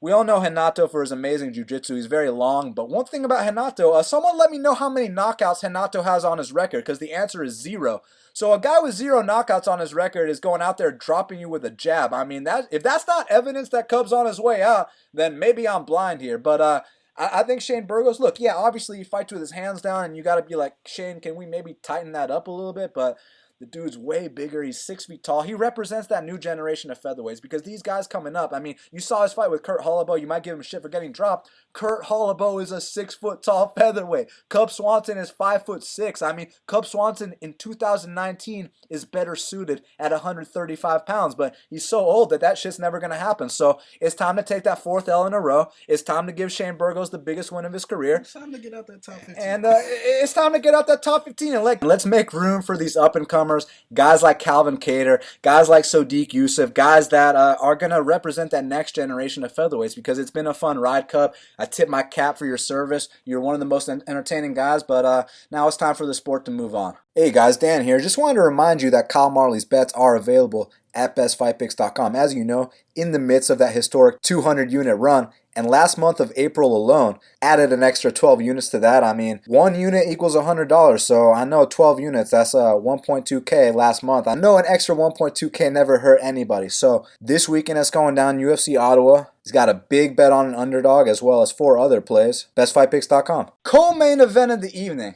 [SPEAKER 1] we all know Renato for his amazing jiu-jitsu. He's very long. But one thing about Renato, someone let me know how many knockouts Renato has on his record, because the answer is 0. So a guy with 0 knockouts on his record is going out there dropping you with a jab. I mean, if that's not evidence that Cub's on his way out, then maybe I'm blind here. But I think Shane Burgos, look, yeah, obviously he fights with his hands down, and you got to be like, Shane, can we maybe tighten that up a little bit? But the dude's way bigger. He's 6 feet tall. He represents that new generation of featherweights because these guys coming up, I mean, you saw his fight with Kurt Holloway. You might give him shit for getting dropped. Kurt Holloway is a 6 foot tall featherweight. Cub Swanson is 5'6". I mean, Cub Swanson in 2019 is better suited at 135 pounds, but he's so old that shit's never going to happen. So it's time to take that 4th L in a row. It's time to give Shane Burgos the biggest win of his career.
[SPEAKER 2] It's time to get out that top 15.
[SPEAKER 1] And it's time to get out that top 15 and let's make room for these up and comers. up-and-comers, guys like Calvin Kattar, guys like Sodiq Yusuff, guys that are going to represent that next generation of featherweights, because it's been a fun ride, Cup. I tip my cap for your service. You're one of the most entertaining guys, but now it's time for the sport to move on. Hey guys, Dan here. Just wanted to remind you that Kyle Marley's bets are available at bestfightpicks.com. As you know, in the midst of that historic 200-unit run, and last month of April alone added an extra 12 units to that. I mean, 1 unit equals $100, so I know 12 units, that's 1.2K last month. I know an extra 1.2K never hurt anybody. So this weekend it's going down UFC Ottawa. He's got a big bet on an underdog as well as 4 other plays. Bestfightpicks.com. Co-main event of the evening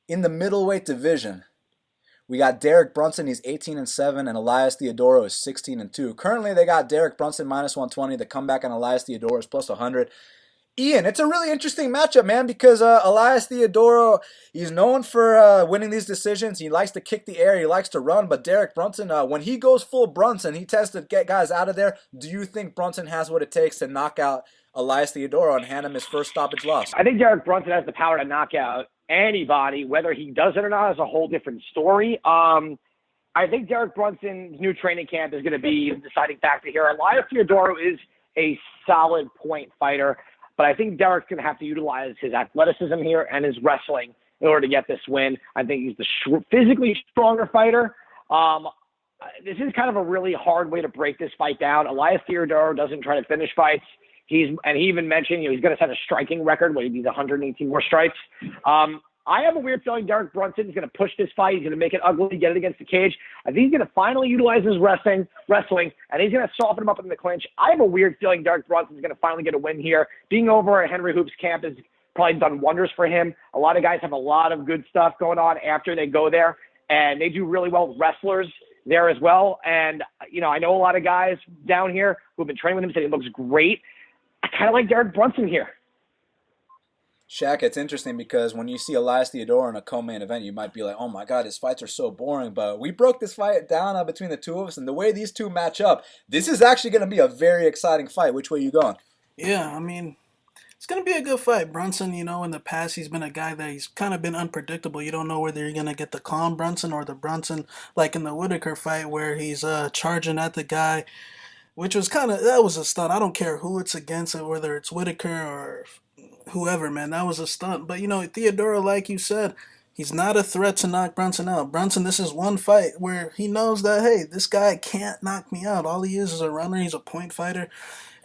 [SPEAKER 1] in the middleweight division. We got Derek Brunson, he's 18-7, and Elias Theodorou is 16-2. Currently, they got Derek Brunson minus 120. The comeback on Elias Theodorou is plus 100. Ian, it's a really interesting matchup, man, because Elias Theodorou, he's known for winning these decisions. He likes to kick the air. He likes to run. But Derek Brunson, when he goes full Brunson, he tends to get guys out of there. Do you think Brunson has what it takes to knock out Elias Theodorou and hand him his first stoppage loss?
[SPEAKER 3] I think Derek Brunson has the power to knock out anybody. Whether he does it or not is a whole different story. I think Derek Brunson's new training camp is going to be the deciding factor here. Elias Theodorou is a solid point fighter, but I think Derek's going to have to utilize his athleticism here and his wrestling in order to get this win. I think he's the physically stronger fighter. This is kind of a really hard way to break this fight down. Elias Theodorou doesn't try to finish fights. He even mentioned, he's going to set a striking record where he needs 118 more strikes. I have a weird feeling Derek Brunson is going to push this fight. He's going to make it ugly, get it against the cage. I think he's going to finally utilize his wrestling, and he's going to soften him up in the clinch. I have a weird feeling Derek Brunson is going to finally get a win here. Being over at Henry Hoop's camp has probably done wonders for him. A lot of guys have a lot of good stuff going on after they go there, and they do really well with wrestlers there as well. And, I know a lot of guys down here who have been training with him say he looks great. I kind of like Derek Brunson here.
[SPEAKER 1] Shaq, it's interesting because when you see Elias Theodorou in a co-main event, you might be like, oh my God, his fights are so boring. But we broke this fight down between the two of us, and the way these two match up, this is actually going to be a very exciting fight. Which way you going?
[SPEAKER 2] Yeah, I mean, it's going to be a good fight. Brunson, in the past, he's been a guy that he's kind of been unpredictable. You don't know whether you're going to get the calm Brunson or the Brunson like in the Whitaker fight where he's charging at the guy, which was that was a stunt. I don't care who it's against, whether it's Whitaker or whoever, man. That was a stunt. But, Theodorou, like you said, he's not a threat to knock Brunson out. Brunson, this is one fight where he knows that, hey, this guy can't knock me out. All he is a runner. He's a point fighter.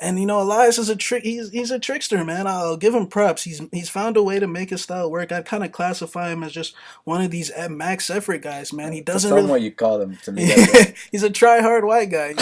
[SPEAKER 2] And, Elias is he's a trickster, man. I'll give him props. He's found a way to make his style work. I'd kind of classify him as just one of these max effort guys, man. He doesn't
[SPEAKER 1] really... what you call him to me.
[SPEAKER 2] He's a try-hard white guy.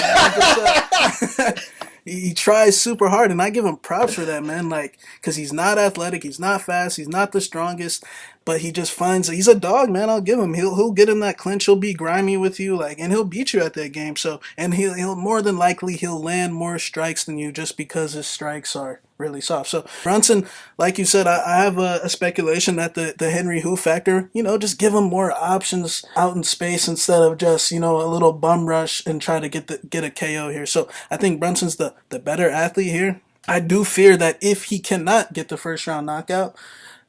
[SPEAKER 2] He tries super hard, and I give him props for that, man. Because he's not athletic, he's not fast, he's not the strongest, but he just finds he's a dog, man. I'll give him. He'll get in that clinch. He'll be grimy with you, and he'll beat you at that game. So, and he'll more than likely he'll land more strikes than you just because his strikes are really soft. So Brunson, like you said, I have a speculation that the Henry Hoof factor, just give him more options out in space instead of just, a little bum rush and try to get a KO here. So I think Brunson's the better athlete here. I do fear that if he cannot get the first round knockout,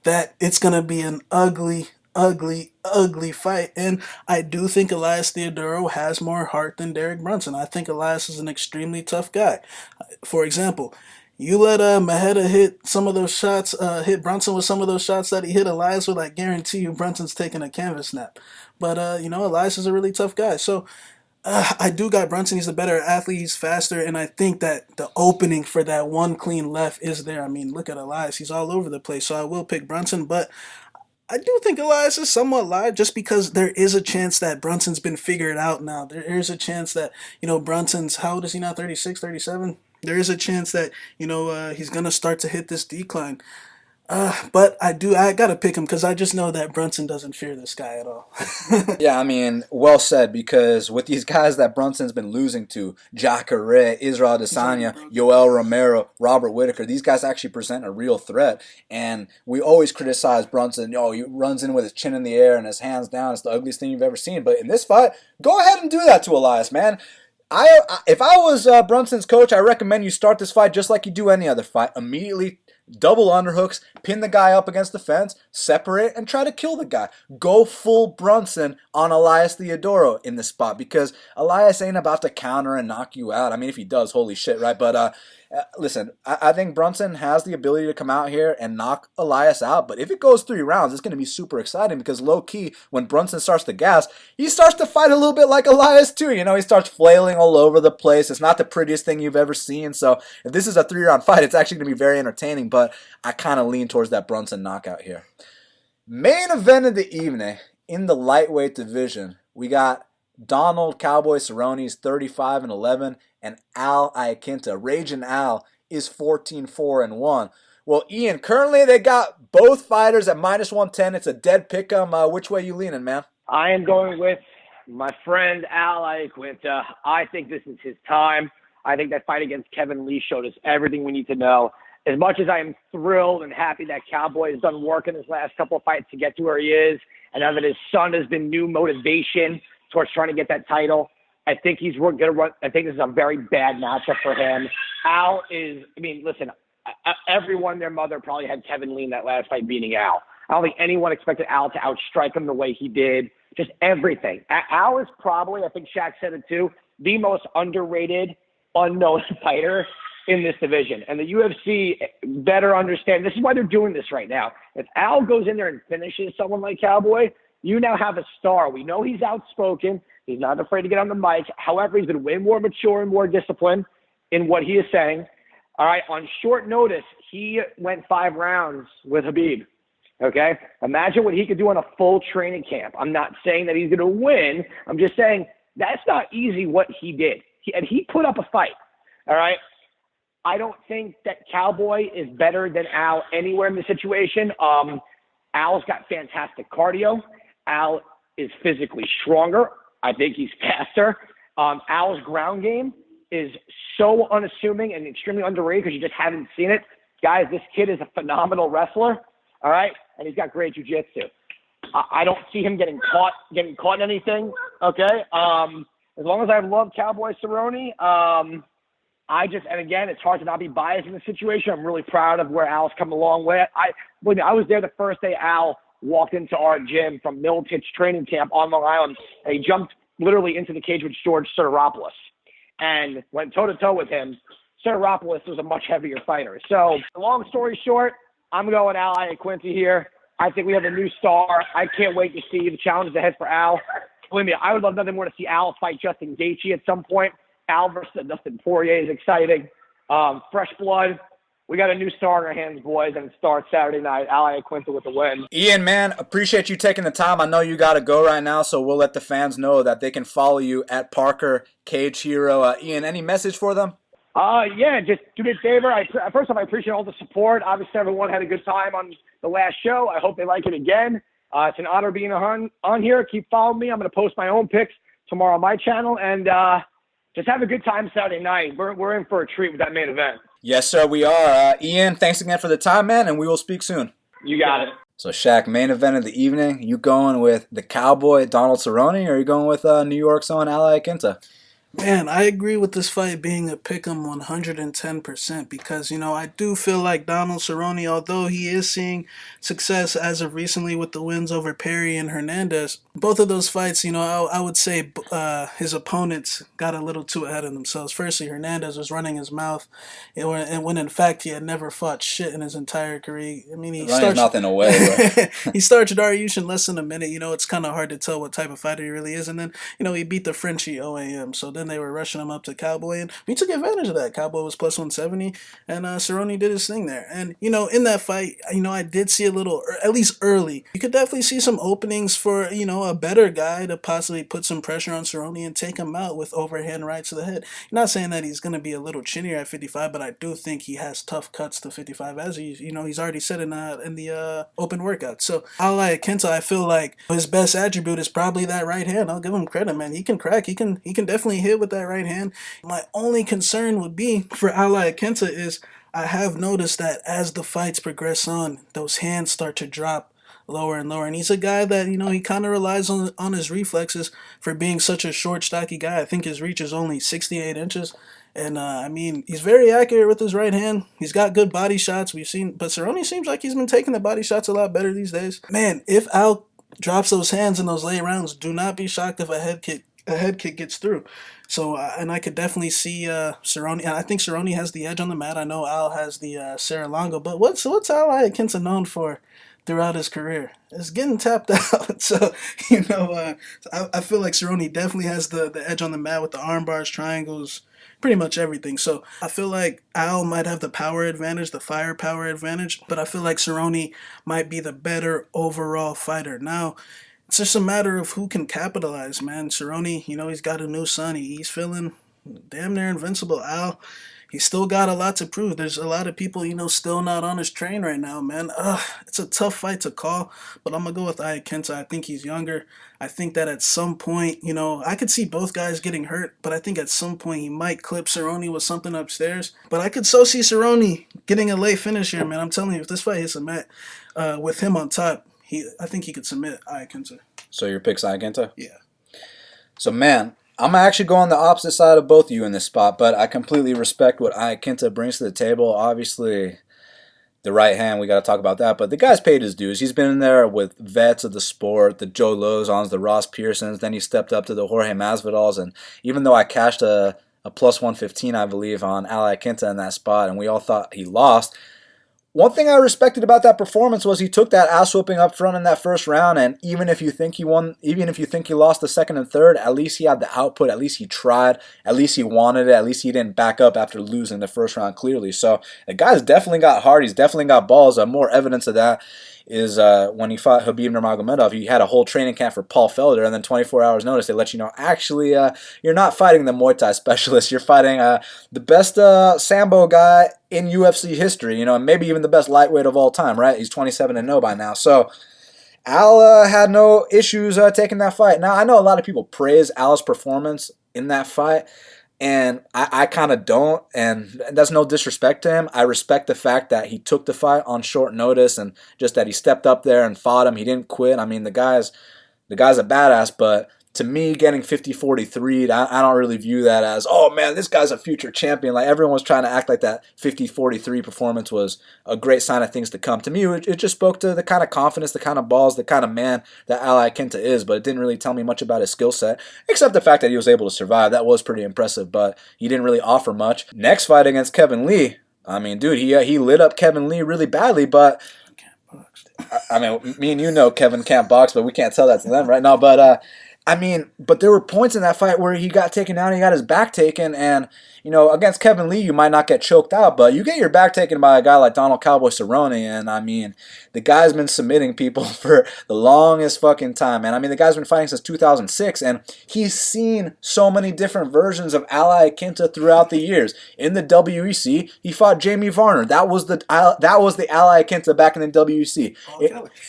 [SPEAKER 2] that it's going to be an ugly fight. And I do think Elias Theodorou has more heart than Derek Brunson. I think Elias is an extremely tough guy. For example, you let Maheda hit some of those shots, hit Brunson with some of those shots that he hit Elias with, I guarantee you Brunson's taking a canvas snap. But, Elias is a really tough guy. So I do got Brunson. He's the better athlete. He's faster. And I think that the opening for that one clean left is there. I mean, look at Elias. He's all over the place. So I will pick Brunson. But I do think Elias is somewhat live just because there is a chance that Brunson's been figured out now. There is a chance that, Brunson's, how old is he now, 36, 37? There is a chance that, he's going to start to hit this decline. But I got to pick him because I just know that Brunson doesn't fear this guy at all.
[SPEAKER 1] Yeah, I mean, well said, because with these guys that Brunson's been losing to, Jacare, Israel Adesanya, Yoel Romero, Robert Whitaker, these guys actually present a real threat. And we always criticize Brunson, he runs in with his chin in the air and his hands down. It's the ugliest thing you've ever seen. But in this fight, go ahead and do that to Elias, man. If I was Brunson's coach, I recommend you start this fight just like you do any other fight. Immediately double underhooks, pin the guy up against the fence, separate, and try to kill the guy. Go full Brunson on Elias Theodorou in this spot, because Elias ain't about to counter and knock you out. I mean, if he does, holy shit, right? But listen, I think Brunson has the ability to come out here and knock Elias out, but if it goes 3 rounds, it's going to be super exciting, because low-key, when Brunson starts to gas, he starts to fight a little bit like Elias too. You know, he starts flailing all over the place. It's not the prettiest thing you've ever seen, so if this is a 3-round fight, it's actually going to be very entertaining, but I kind of lean towards that Brunson knockout here. Main event of the evening, in the lightweight division, we got Donald Cowboy Cerrone 35-11, and Al Iaquinta, Raging Al, is 14-4-1. Well, Ian, currently they got both fighters at -110. It's a dead pick'em. Which way you leaning, man?
[SPEAKER 3] I am going with my friend Al Iaquinta. I think this is his time. I think that fight against Kevin Lee showed us everything we need to know. As much as I am thrilled and happy that Cowboy has done work in his last couple of fights to get to where he is, and now that his son has been new motivation towards trying to get that title, I think he's going to run. I think this is a very bad matchup for him. Al is, I mean, listen, everyone and their mother probably had Kevin Lee in that last fight beating Al. I don't think anyone expected Al to outstrike him the way he did. Just everything. Al is probably, I think Shaq said it too, the most underrated, unknown fighter in this division. And the UFC better understand, this is why they're doing this right now. If Al goes in there and finishes someone like Cowboy, you now have a star. We know he's outspoken. He's not afraid to get on the mic. However, he's been way more mature and more disciplined in what he is saying. All right, on short notice, he went 5 rounds with Habib. Okay? Imagine what he could do on a full training camp. I'm not saying that he's going to win. I'm just saying that's not easy what he did. And he put up a fight. All right? I don't think that Cowboy is better than Al anywhere in the situation. Al's got fantastic cardio. Al is physically stronger. I think he's faster. Al's ground game is so unassuming and extremely underrated because you just haven't seen it. Guys, this kid is a phenomenal wrestler, all right? And he's got great jiu-jitsu. I don't see him getting caught in anything, okay? As long as I've loved Cowboy Cerrone, and again, it's hard to not be biased in the situation. I'm really proud of where Al's come a long way. I was there the first day Al walked into our gym from Miltich training camp on Long Island, and he jumped literally into the cage with George Soteropoulos and went toe-to-toe with him. Soteropoulos was a much heavier fighter. So, long story short, I'm going Al Iaquinta here. I think we have a new star. I can't wait to see the challenge ahead for Al. Believe me, I would love nothing more to see Al fight Justin Gaethje at some point. Al versus Dustin Poirier is exciting. Fresh blood. We got a new star in our hands, boys, and it starts Saturday night. Al Iaquinta with the win.
[SPEAKER 1] Ian, man, appreciate you taking the time. I know you got to go right now, so we'll let the fans know that they can follow you at Parker Cage Hero. Ian, any message for them?
[SPEAKER 3] Yeah, just do me a favor. First off, I appreciate all the support. Obviously, everyone had a good time on the last show. I hope they like it again. It's an honor being on here. Keep following me. I'm going to post my own picks tomorrow on my channel, and just have a good time Saturday night. We're in for a treat with that main event.
[SPEAKER 1] Yes, sir, we are. Ian, thanks again for the time, man, and we will speak soon.
[SPEAKER 3] You got it.
[SPEAKER 1] So, Shaq, main event of the evening. You going with the Cowboy Donald Cerrone, or are you going with New York's own Al Iaquinta?
[SPEAKER 2] Man, I agree with this fight being a pick'em 110% because, I do feel like Donald Cerrone, although he is seeing success as of recently with the wins over Perry and Hernandez, both of those fights, I would say his opponents got a little too ahead of themselves. Firstly, Hernandez was running his mouth, and when in fact he had never fought shit in his entire career. I mean, he starts
[SPEAKER 1] nothing away.
[SPEAKER 2] He starts Dariush in less than a minute. It's kind of hard to tell what type of fighter he really is. And then, he beat the Frenchie OAM. So then they were rushing him up to Cowboy, and we took advantage of that. Cowboy was plus 170, and Cerrone did his thing there. And, in that fight, I did see a little, or at least early, you could definitely see some openings for, a better guy to possibly put some pressure on Cerrone and take him out with overhand right to the head. Not saying that he's going to be a little chinnier at 55, but I do think he has tough cuts to 55, as he's already said in the open workout. So, Al Iaquinta, I feel like his best attribute is probably that right hand. I'll give him credit, man. He can crack. He can definitely hit with that right hand. My only concern would be for Al Iaquinta is I have noticed that as the fights progress on, those hands start to drop lower and lower. And he's a guy that, he kind of relies on his reflexes for being such a short, stocky guy. I think his reach is only 68 inches. And I mean, he's very accurate with his right hand. He's got good body shots. We've seen, but Cerrone seems like he's been taking the body shots a lot better these days. Man, if Al drops those hands in those late rounds, do not be shocked if a head kick gets through. So, and I could definitely see Cerrone, and I think Cerrone has the edge on the mat. I know Al has the Serra-Longo, but what's Al Iaquinta known for throughout his career? It's getting tapped out. So, I feel like Cerrone definitely has the edge on the mat with the arm bars, triangles, pretty much everything. So I feel like Al might have the power advantage, the firepower advantage, but I feel like Cerrone might be the better overall fighter. Now, it's just a matter of who can capitalize, man. Cerrone, he's got a new son. He's feeling damn near invincible. Al, he's still got a lot to prove. There's a lot of people, still not on his train right now, man. It's a tough fight to call, but I'm going to go with Iaquinta. I think he's younger. I think that at some point, I could see both guys getting hurt, but I think at some point he might clip Cerrone with something upstairs. But I could so see Cerrone getting a late finish here, man. I'm telling you, if this fight hits a mat with him on top, I think he could submit Iaquinta.
[SPEAKER 1] So your pick's Iaquinta?
[SPEAKER 2] Yeah.
[SPEAKER 1] So, man, I'm actually going the opposite side of both of you in this spot, but I completely respect what Iaquinta brings to the table. Obviously, the right hand, we got to talk about that, but the guy's paid his dues. He's been in there with vets of the sport, the Joe Lozons, the Ross Pearsons, then he stepped up to the Jorge Masvidals, and even though I cashed a plus 115, I believe, on Al Iaquinta in that spot, and we all thought he lost, one thing I respected about that performance was he took that ass whooping up front in that first round, and even if you think he won, even if you think he lost the second and third, at least he had the output, at least he tried, at least he wanted it, at least he didn't back up after losing the first round clearly. So the guy's definitely got heart, he's definitely got balls. More evidence of that is when he fought Khabib Nurmagomedov, he had a whole training camp for Paul Felder, and then 24 hours notice, they let you know, actually, you're not fighting the Muay Thai specialist, you're fighting the best Sambo guy in UFC history, and maybe even the best lightweight of all time, right? He's 27-0 by now. So Al had no issues taking that fight. Now, I know a lot of people praise Al's performance in that fight, and I kind of don't, and that's no disrespect to him. I respect the fact that he took the fight on short notice and just that he stepped up there and fought him. He didn't quit. I mean, the guy's a badass, but to me, getting 50-43, I don't really view that as, oh man, this guy's a future champion. Like, everyone was trying to act like that 50-43 performance was a great sign of things to come. To me, it just spoke to the kind of confidence, the kind of balls, the kind of man that Al Iaquinta is, but it didn't really tell me much about his skill set, except the fact that he was able to survive. That was pretty impressive, but he didn't really offer much. Next fight against Kevin Lee, I mean, dude, he lit up Kevin Lee really badly, but I mean, me and you know Kevin can't box, but we can't tell that to them right now, but but there were points in that fight where he got taken down, he got his back taken, and, against Kevin Lee, you might not get choked out, but you get your back taken by a guy like Donald Cowboy Cerrone, and, the guy's been submitting people for the longest fucking time, man. The guy's been fighting since 2006, and he's seen so many different versions of Al Iaquinta throughout the years. In the WEC, he fought Jamie Varner. That was the Al Iaquinta back in the WEC.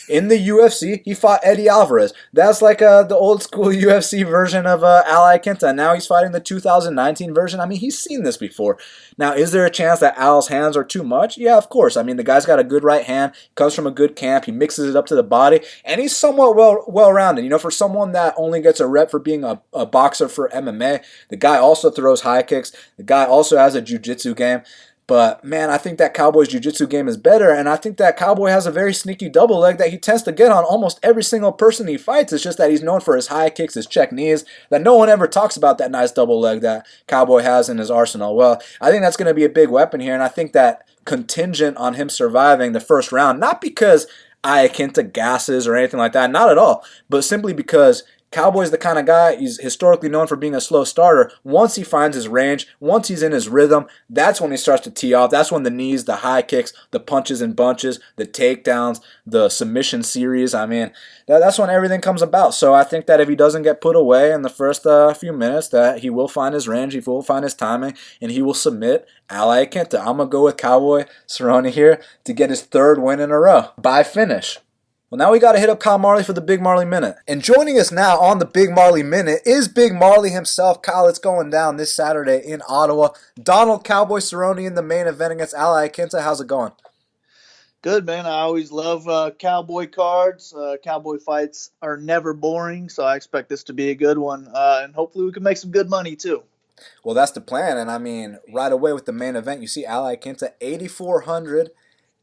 [SPEAKER 1] In the UFC, he fought Eddie Alvarez. That's like the old school UFC version of Al Iaquinta. Now he's fighting the 2019 version. He's seen this before. Now, is there a chance that Al's hands are too much? Yeah, of course. The guy's got a good right hand, comes from a good camp, he mixes it up to the body, and he's somewhat well-rounded. For someone that only gets a rep for being a boxer for MMA, the guy also throws high kicks, the guy also has a jiu-jitsu game. But, man, I think that Cowboy's jiu-jitsu game is better, and I think that Cowboy has a very sneaky double leg that he tends to get on almost every single person he fights. It's just that he's known for his high kicks, his check knees, that no one ever talks about that nice double leg that Cowboy has in his arsenal. Well, I think that's going to be a big weapon here, and I think that contingent on him surviving the first round, not because Iaquinta gasses or anything like that, not at all, but simply because Cowboy's the kind of guy, he's historically known for being a slow starter. Once he finds his range, once he's in his rhythm, that's when he starts to tee off. That's when the knees, the high kicks, the punches and bunches, the takedowns, the submission series, that's when everything comes about. So I think that if he doesn't get put away in the first few minutes, that he will find his range, he will find his timing, and he will submit Al Iaquinta. I'm going to go with Cowboy Cerrone here to get his third win in a row by finish. Well, now we got to hit up Kyle Marley for the Big Marley Minute. And joining us now on the Big Marley Minute is Big Marley himself. Kyle, it's going down this Saturday in Ottawa. Donald Cowboy Cerrone in the main event against Al Iaquinta. How's it going?
[SPEAKER 4] Good, man. I always love Cowboy cards. Cowboy fights are never boring, so I expect this to be a good one. And hopefully we can make some good money, too.
[SPEAKER 1] Well, that's the plan, and I mean, right away with the main event, you see Iaquinta 8,400,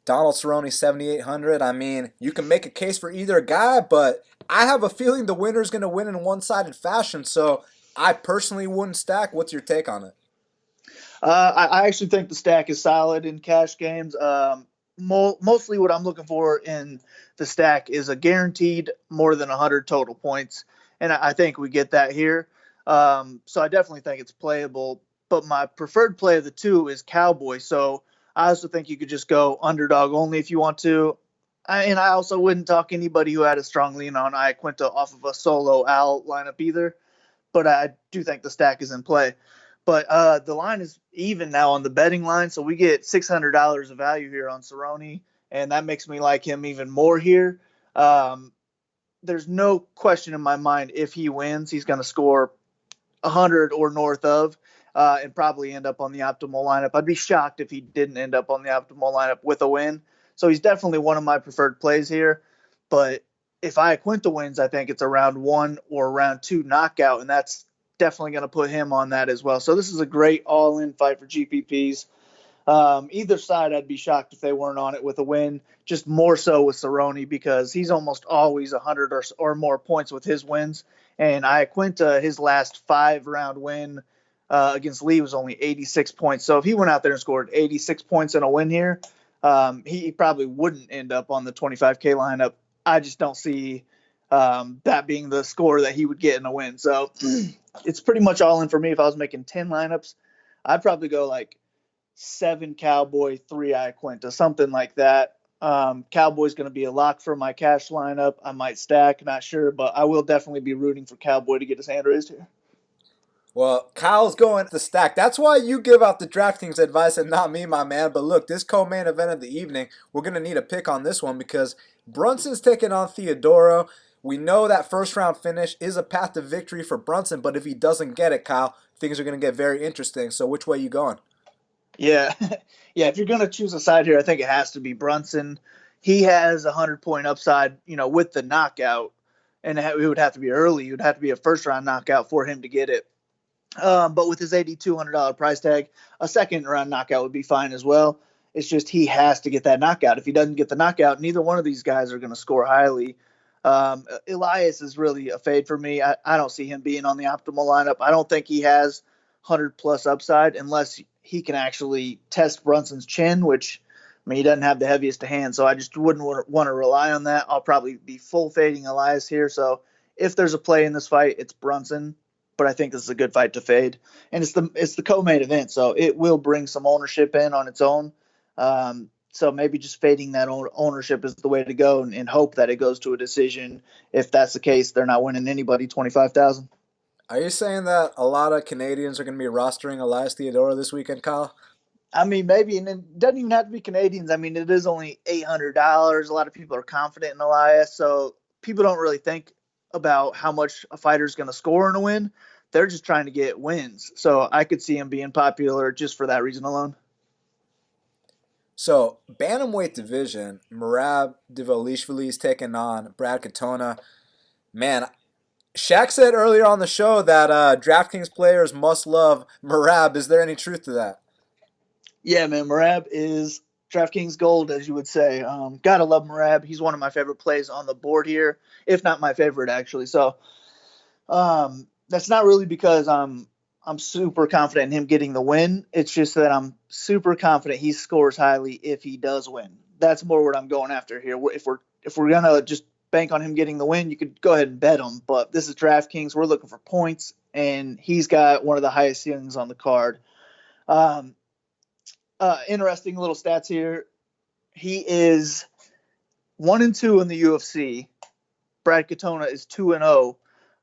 [SPEAKER 1] Donald Cerrone 7,800. I mean, you can make a case for either guy, but I have a feeling the winner's going to win in one-sided fashion. So I personally wouldn't stack. What's your take on it?
[SPEAKER 4] I actually think the stack is solid in cash games. Mostly what I'm looking for in the stack is a guaranteed more than 100 total points, and I think we get that here. So I definitely think it's playable. But my preferred play of the two is Cowboy. So I also think you could just go underdog only if you want to. And I also wouldn't talk anybody who had a strong lean on Iaquinta off of a solo Al lineup either. But I do think the stack is in play. But the line is even now on the betting line, so we get $600 of value here on Cerrone, and that makes me like him even more here. There's no question in my mind if he wins, he's going to score 100 or north of, and probably end up on the optimal lineup. I'd be shocked if he didn't end up on the optimal lineup with a win. So he's definitely one of my preferred plays here. But if Iaquinta wins, I think it's a round 1 or round 2 knockout, and that's definitely going to put him on that as well. So this is a great all-in fight for GPPs. Either side, I'd be shocked if they weren't on it with a win, just more so with Cerrone because he's almost always 100 or more points with his wins. And Iaquinta, his last 5-round win against Lee was only 86 points. So if he went out there and scored 86 points in a win here, he probably wouldn't end up on the 25K lineup. I just don't see that being the score that he would get in a win. So it's pretty much all in for me. If I was making 10 lineups, I'd probably go like 7 Cowboy, 3 Iaquinta, something like that. Cowboy's going to be a lock for my cash lineup. I might stack, not sure, but I will definitely be rooting for Cowboy to get his hand raised here.
[SPEAKER 1] Well, Kyle's going to stack. That's why you give out the DraftKings advice and not me, my man. But look, this co-main event of the evening, we're going to need a pick on this one because Brunson's taking on Theodorou. We know that first round finish is a path to victory for Brunson, but if he doesn't get it, Kyle, things are going to get very interesting. So which way are you going?
[SPEAKER 4] Yeah. Yeah, if you're going to choose a side here, I think it has to be Brunson. He has a 100-point upside, with the knockout, and it would have to be early. It would have to be a first-round knockout for him to get it. But with his $8,200 price tag, a second-round knockout would be fine as well. It's just he has to get that knockout. If he doesn't get the knockout, neither one of these guys are going to score highly. Elias is really a fade for me. I don't see him being on the optimal lineup. I don't think he has 100-plus upside unless he can actually test Brunson's chin, which, he doesn't have the heaviest of hands, so I just wouldn't want to rely on that. I'll probably be full fading Elias here. So if there's a play in this fight, it's Brunson, but I think this is a good fight to fade. And it's the co-main event, so it will bring some ownership in on its own. So maybe just fading that ownership is the way to go and hope that it goes to a decision. If that's the case, they're not winning anybody 25,000.
[SPEAKER 1] Are you saying that a lot of Canadians are going to be rostering Elias Theodorou this weekend, Kyle?
[SPEAKER 4] Maybe, and it doesn't even have to be Canadians. It is only $800. A lot of people are confident in Elias, so people don't really think about how much a fighter's going to score in a win. They're just trying to get wins. So I could see him being popular just for that reason alone.
[SPEAKER 1] So, bantamweight division, Merab Dvalishvili is taking on Brad Katona. Man, Shaq said earlier on the show that DraftKings players must love Merab. Is there any truth to that?
[SPEAKER 4] Yeah, man, Merab is DraftKings gold, as you would say. Gotta love Merab. He's one of my favorite plays on the board here, if not my favorite, actually. So that's not really because I'm super confident in him getting the win. It's just that I'm super confident he scores highly if he does win. That's more what I'm going after here. If we're gonna just bank on him getting the win, you could go ahead and bet him. But this is DraftKings. We're looking for points, and he's got one of the highest ceilings on the card. Interesting little stats here. He is 1-2 in the UFC. Brad Katona is 2-0,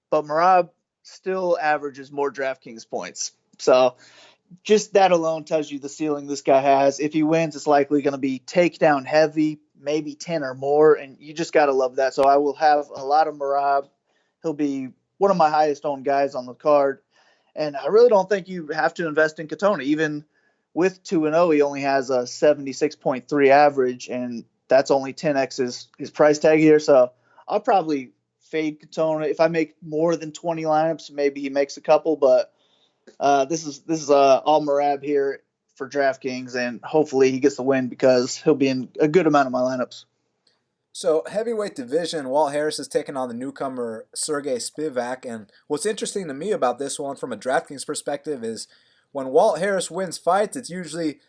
[SPEAKER 4] but Merab still averages more DraftKings points. So just that alone tells you the ceiling this guy has. If he wins, it's likely going to be takedown heavy, maybe 10 or more, and you just got to love that. So I will have a lot of Merab. He'll be one of my highest owned guys on the card, and I really don't think you have to invest in Katona. Even with 2-0, he only has a 76.3 average, and that's only 10x his price tag here. So I'll probably fade Katona. If I make more than 20 lineups, maybe he makes a couple, but This is all Merab here for DraftKings, and hopefully he gets the win because he'll be in a good amount of my lineups.
[SPEAKER 1] So, heavyweight division, Walt Harris is taking on the newcomer Sergey Spivak. And what's interesting to me about this one from a DraftKings perspective is when Walt Harris wins fights, it's usually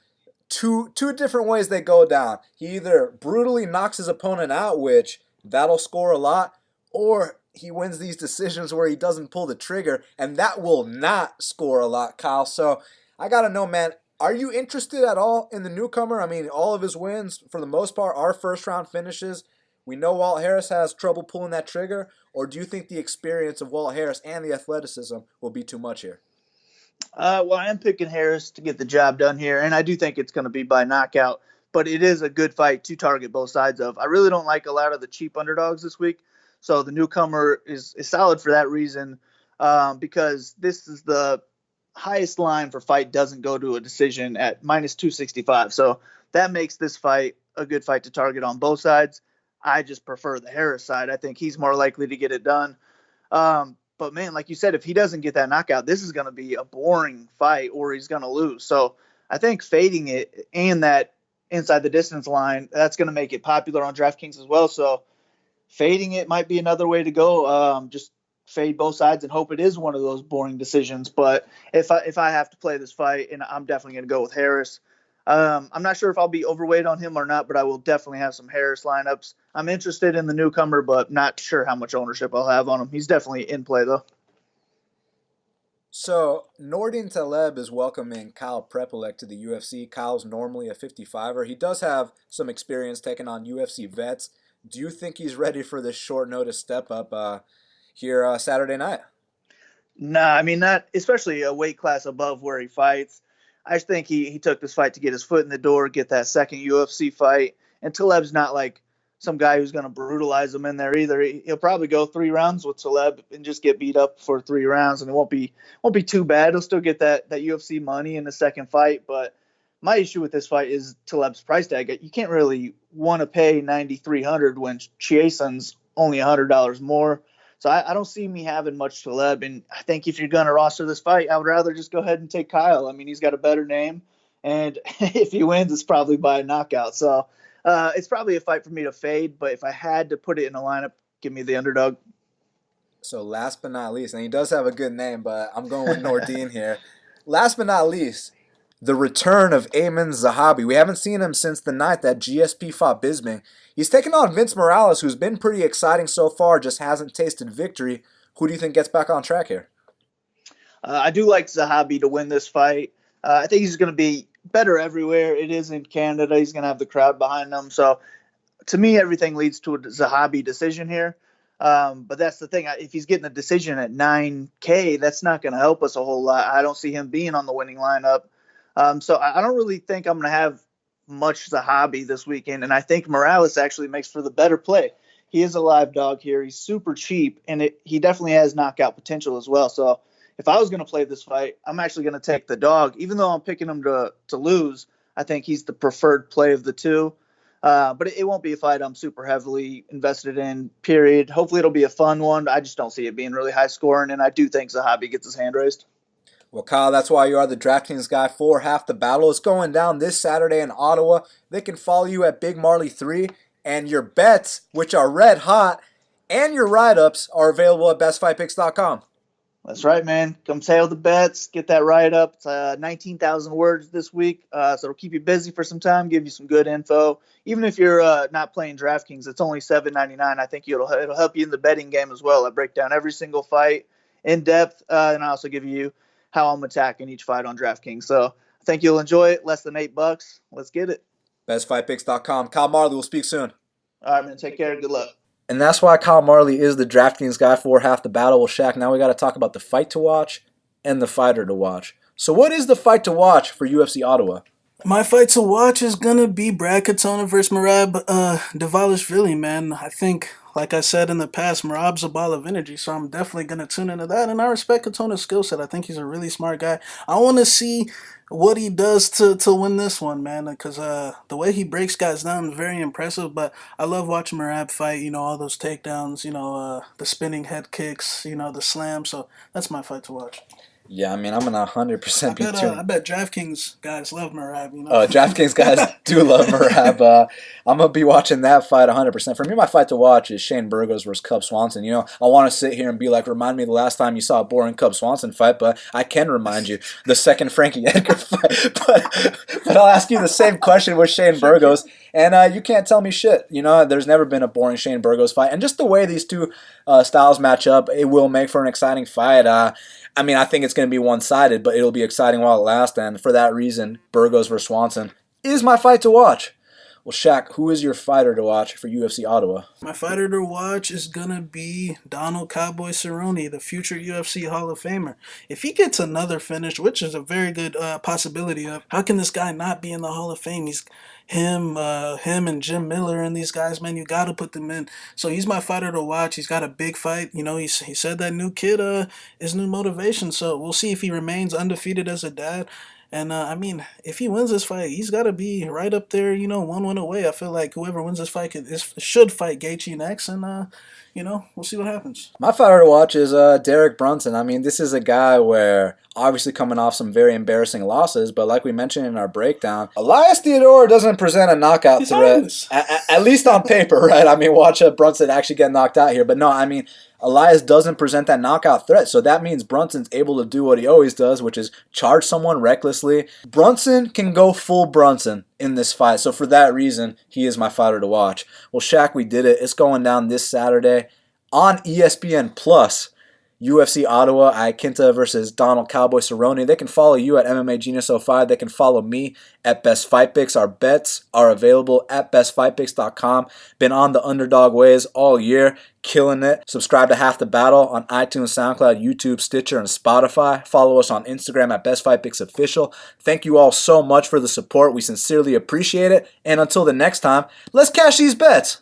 [SPEAKER 1] two different ways they go down. He either brutally knocks his opponent out, which that'll score a lot, or he wins these decisions where he doesn't pull the trigger, and that will not score a lot, Kyle. So I gotta know, man, are you interested at all in the newcomer? I mean, all of his wins, for the most part, are first round finishes. We know Walt Harris has trouble pulling that trigger, or do you think the experience of Walt Harris and the athleticism will be too much here?
[SPEAKER 4] Well, I am picking Harris to get the job done here, and I do think it's going to be by knockout. But it is a good fight to target both sides of. I really don't like a lot of the cheap underdogs this week, so the newcomer is solid for that reason, because this is the highest line for fight doesn't go to a decision at minus 265. So that makes this fight a good fight to target on both sides. I just prefer the Harris side. I think he's more likely to get it done. But man, like you said, if he doesn't get that knockout, this is going to be a boring fight, or he's going to lose. So I think fading it and that inside the distance line, that's going to make it popular on DraftKings as well. So fading it might be another way to go. Just fade both sides and hope it is one of those boring decisions. But if I have to play this fight, and I'm definitely going to go with Harris. I'm not sure if I'll be overweight on him or not, but I will definitely have some Harris lineups. I'm interested in the newcomer, but not sure how much ownership I'll have on him. He's definitely in play, though.
[SPEAKER 1] So, Nordine Taleb is welcoming Kyle Prepolec to the UFC. Kyle's normally a 55er. He does have some experience taking on UFC vets. Do you think he's ready for this short notice step up here Saturday night?
[SPEAKER 4] Nah, I mean, not especially a weight class above where he fights. I just think he took this fight to get his foot in the door, get that second UFC fight. And Taleb's not like some guy who's going to brutalize him in there either. He'll probably go 3 rounds with Taleb and just get beat up for 3 rounds, and it won't be too bad. He'll still get that UFC money in the second fight. But my issue with this fight is Taleb's price tag. You can't really want to pay $9,300 when Chiasson's only $100 more. So I don't see me having much Taleb, and I think if you're going to roster this fight, I would rather just go ahead and take Kyle. I mean, he's got a better name, and if he wins, it's probably by a knockout. So it's probably a fight for me to fade, but if I had to put it in a lineup, give me the underdog.
[SPEAKER 1] So last but not least, and he does have a good name, but I'm going with Nordine here. Last but not least, the return of Aiemann Zahabi. We haven't seen him since the night that GSP fought Bisping. He's taken on Vince Morales, who's been pretty exciting so far, just hasn't tasted victory. Who do you think gets back on track here?
[SPEAKER 4] I do like Zahabi to win this fight. I think he's going to be better everywhere. It is in Canada. He's going to have the crowd behind him. So to me, everything leads to a Zahabi decision here. But that's the thing. If he's getting a decision at 9K, that's not going to help us a whole lot. I don't see him being on the winning lineup. So I don't really think I'm going to have much Zahabi this weekend. And I think Morales actually makes for the better play. He is a live dog here. He's super cheap, and he definitely has knockout potential as well. So if I was going to play this fight, I'm actually going to take the dog. Even though I'm picking him to lose, I think he's the preferred play of the two. But it won't be a fight I'm super heavily invested in, period. Hopefully it'll be a fun one. I just don't see it being really high scoring, and I do think Zahabi gets his hand raised.
[SPEAKER 1] Well, Kyle, that's why you are the DraftKings guy for Half the Battle. It's going down this Saturday in Ottawa. They can follow you at Big Marley 3, and your bets, which are red hot, and your write-ups are available at bestfightpicks.com.
[SPEAKER 4] That's right, man. Come tail the bets, get that write-up. It's 19,000 words this week, so it'll keep you busy for some time, give you some good info. Even if you're not playing DraftKings, it's only $7.99. I think it'll help you in the betting game as well. I break down every single fight in depth, and I also give you how I'm attacking each fight on DraftKings. So I think you'll enjoy it. Less than $8. Let's get it.
[SPEAKER 1] Bestfightpicks.com. Kyle Marley, we'll speak soon.
[SPEAKER 4] All right, man. Take care. Good luck.
[SPEAKER 1] And that's why Kyle Marley is the DraftKings guy for Half the Battle. Well, Shaq, now we got to talk about the fight to watch and the fighter to watch. So what is the fight to watch for UFC Ottawa?
[SPEAKER 2] My fight to watch is going to be Brad Katona versus Merab Dvalishvili, man. I think, like I said in the past, Merab's a ball of energy, so I'm definitely going to tune into that. And I respect Katona's skill set. I think he's a really smart guy. I want to see what he does to win this one, man, because the way he breaks guys down is very impressive. But I love watching Merab fight, all those takedowns, the spinning head kicks, the slam. So that's my fight to watch.
[SPEAKER 1] Yeah, I mean, I'm gonna 100% be tuned.
[SPEAKER 2] I bet DraftKings guys love Merab.
[SPEAKER 1] DraftKings guys do love Merab. I'm gonna be watching that fight 100%. For me, my fight to watch is Shane Burgos versus Cub Swanson. I want to sit here and be like, remind me the last time you saw a boring Cub Swanson fight, but I can remind you the second Frankie Edgar fight. But I'll ask you the same question with Shane Burgos, and you can't tell me shit. There's never been a boring Shane Burgos fight, and just the way these two styles match up, it will make for an exciting fight. I think it's going to be one-sided, but it'll be exciting while it lasts, and for that reason, Burgos versus Swanson is my fight to watch. Well, Shaq, who is your fighter to watch for UFC Ottawa?
[SPEAKER 2] My fighter to watch is going to be Donald Cowboy Cerrone, the future UFC Hall of Famer. If he gets another finish, which is a very good possibility of, how can this guy not be in the Hall of Fame? He's him and Jim Miller and these guys, man, you got to put them in. So he's my fighter to watch. He's got a big fight. He said that new kid is new motivation. So we'll see if he remains undefeated as a dad. And, if he wins this fight, he's got to be right up there, 1 win away. I feel like whoever wins this fight should fight Gaethje next, and, we'll see what happens.
[SPEAKER 1] My fighter to watch is Derek Brunson. This is a guy where, obviously coming off some very embarrassing losses, but like we mentioned in our breakdown, Elias Theodorou doesn't present a knockout threat, at least on paper, right? Watch Brunson actually get knocked out here. But no, Elias doesn't present that knockout threat, so that means Brunson's able to do what he always does, which is charge someone recklessly. Brunson can go full Brunson in this fight, so for that reason, he is my fighter to watch. Well, Shaq, we did it. It's going down this Saturday on ESPN+. UFC Ottawa, Iaquinta versus Donald Cowboy Cerrone. They can follow you at MMA Genius 05. They can follow me at Best Fight Picks. Our bets are available at bestfightpicks.com. Been on the underdog ways all year, killing it. Subscribe to Half the Battle on iTunes, SoundCloud, YouTube, Stitcher, and Spotify. Follow us on Instagram at Best Fight Picks Official. Thank you all so much for the support. We sincerely appreciate it. And until the next time, let's cash these bets.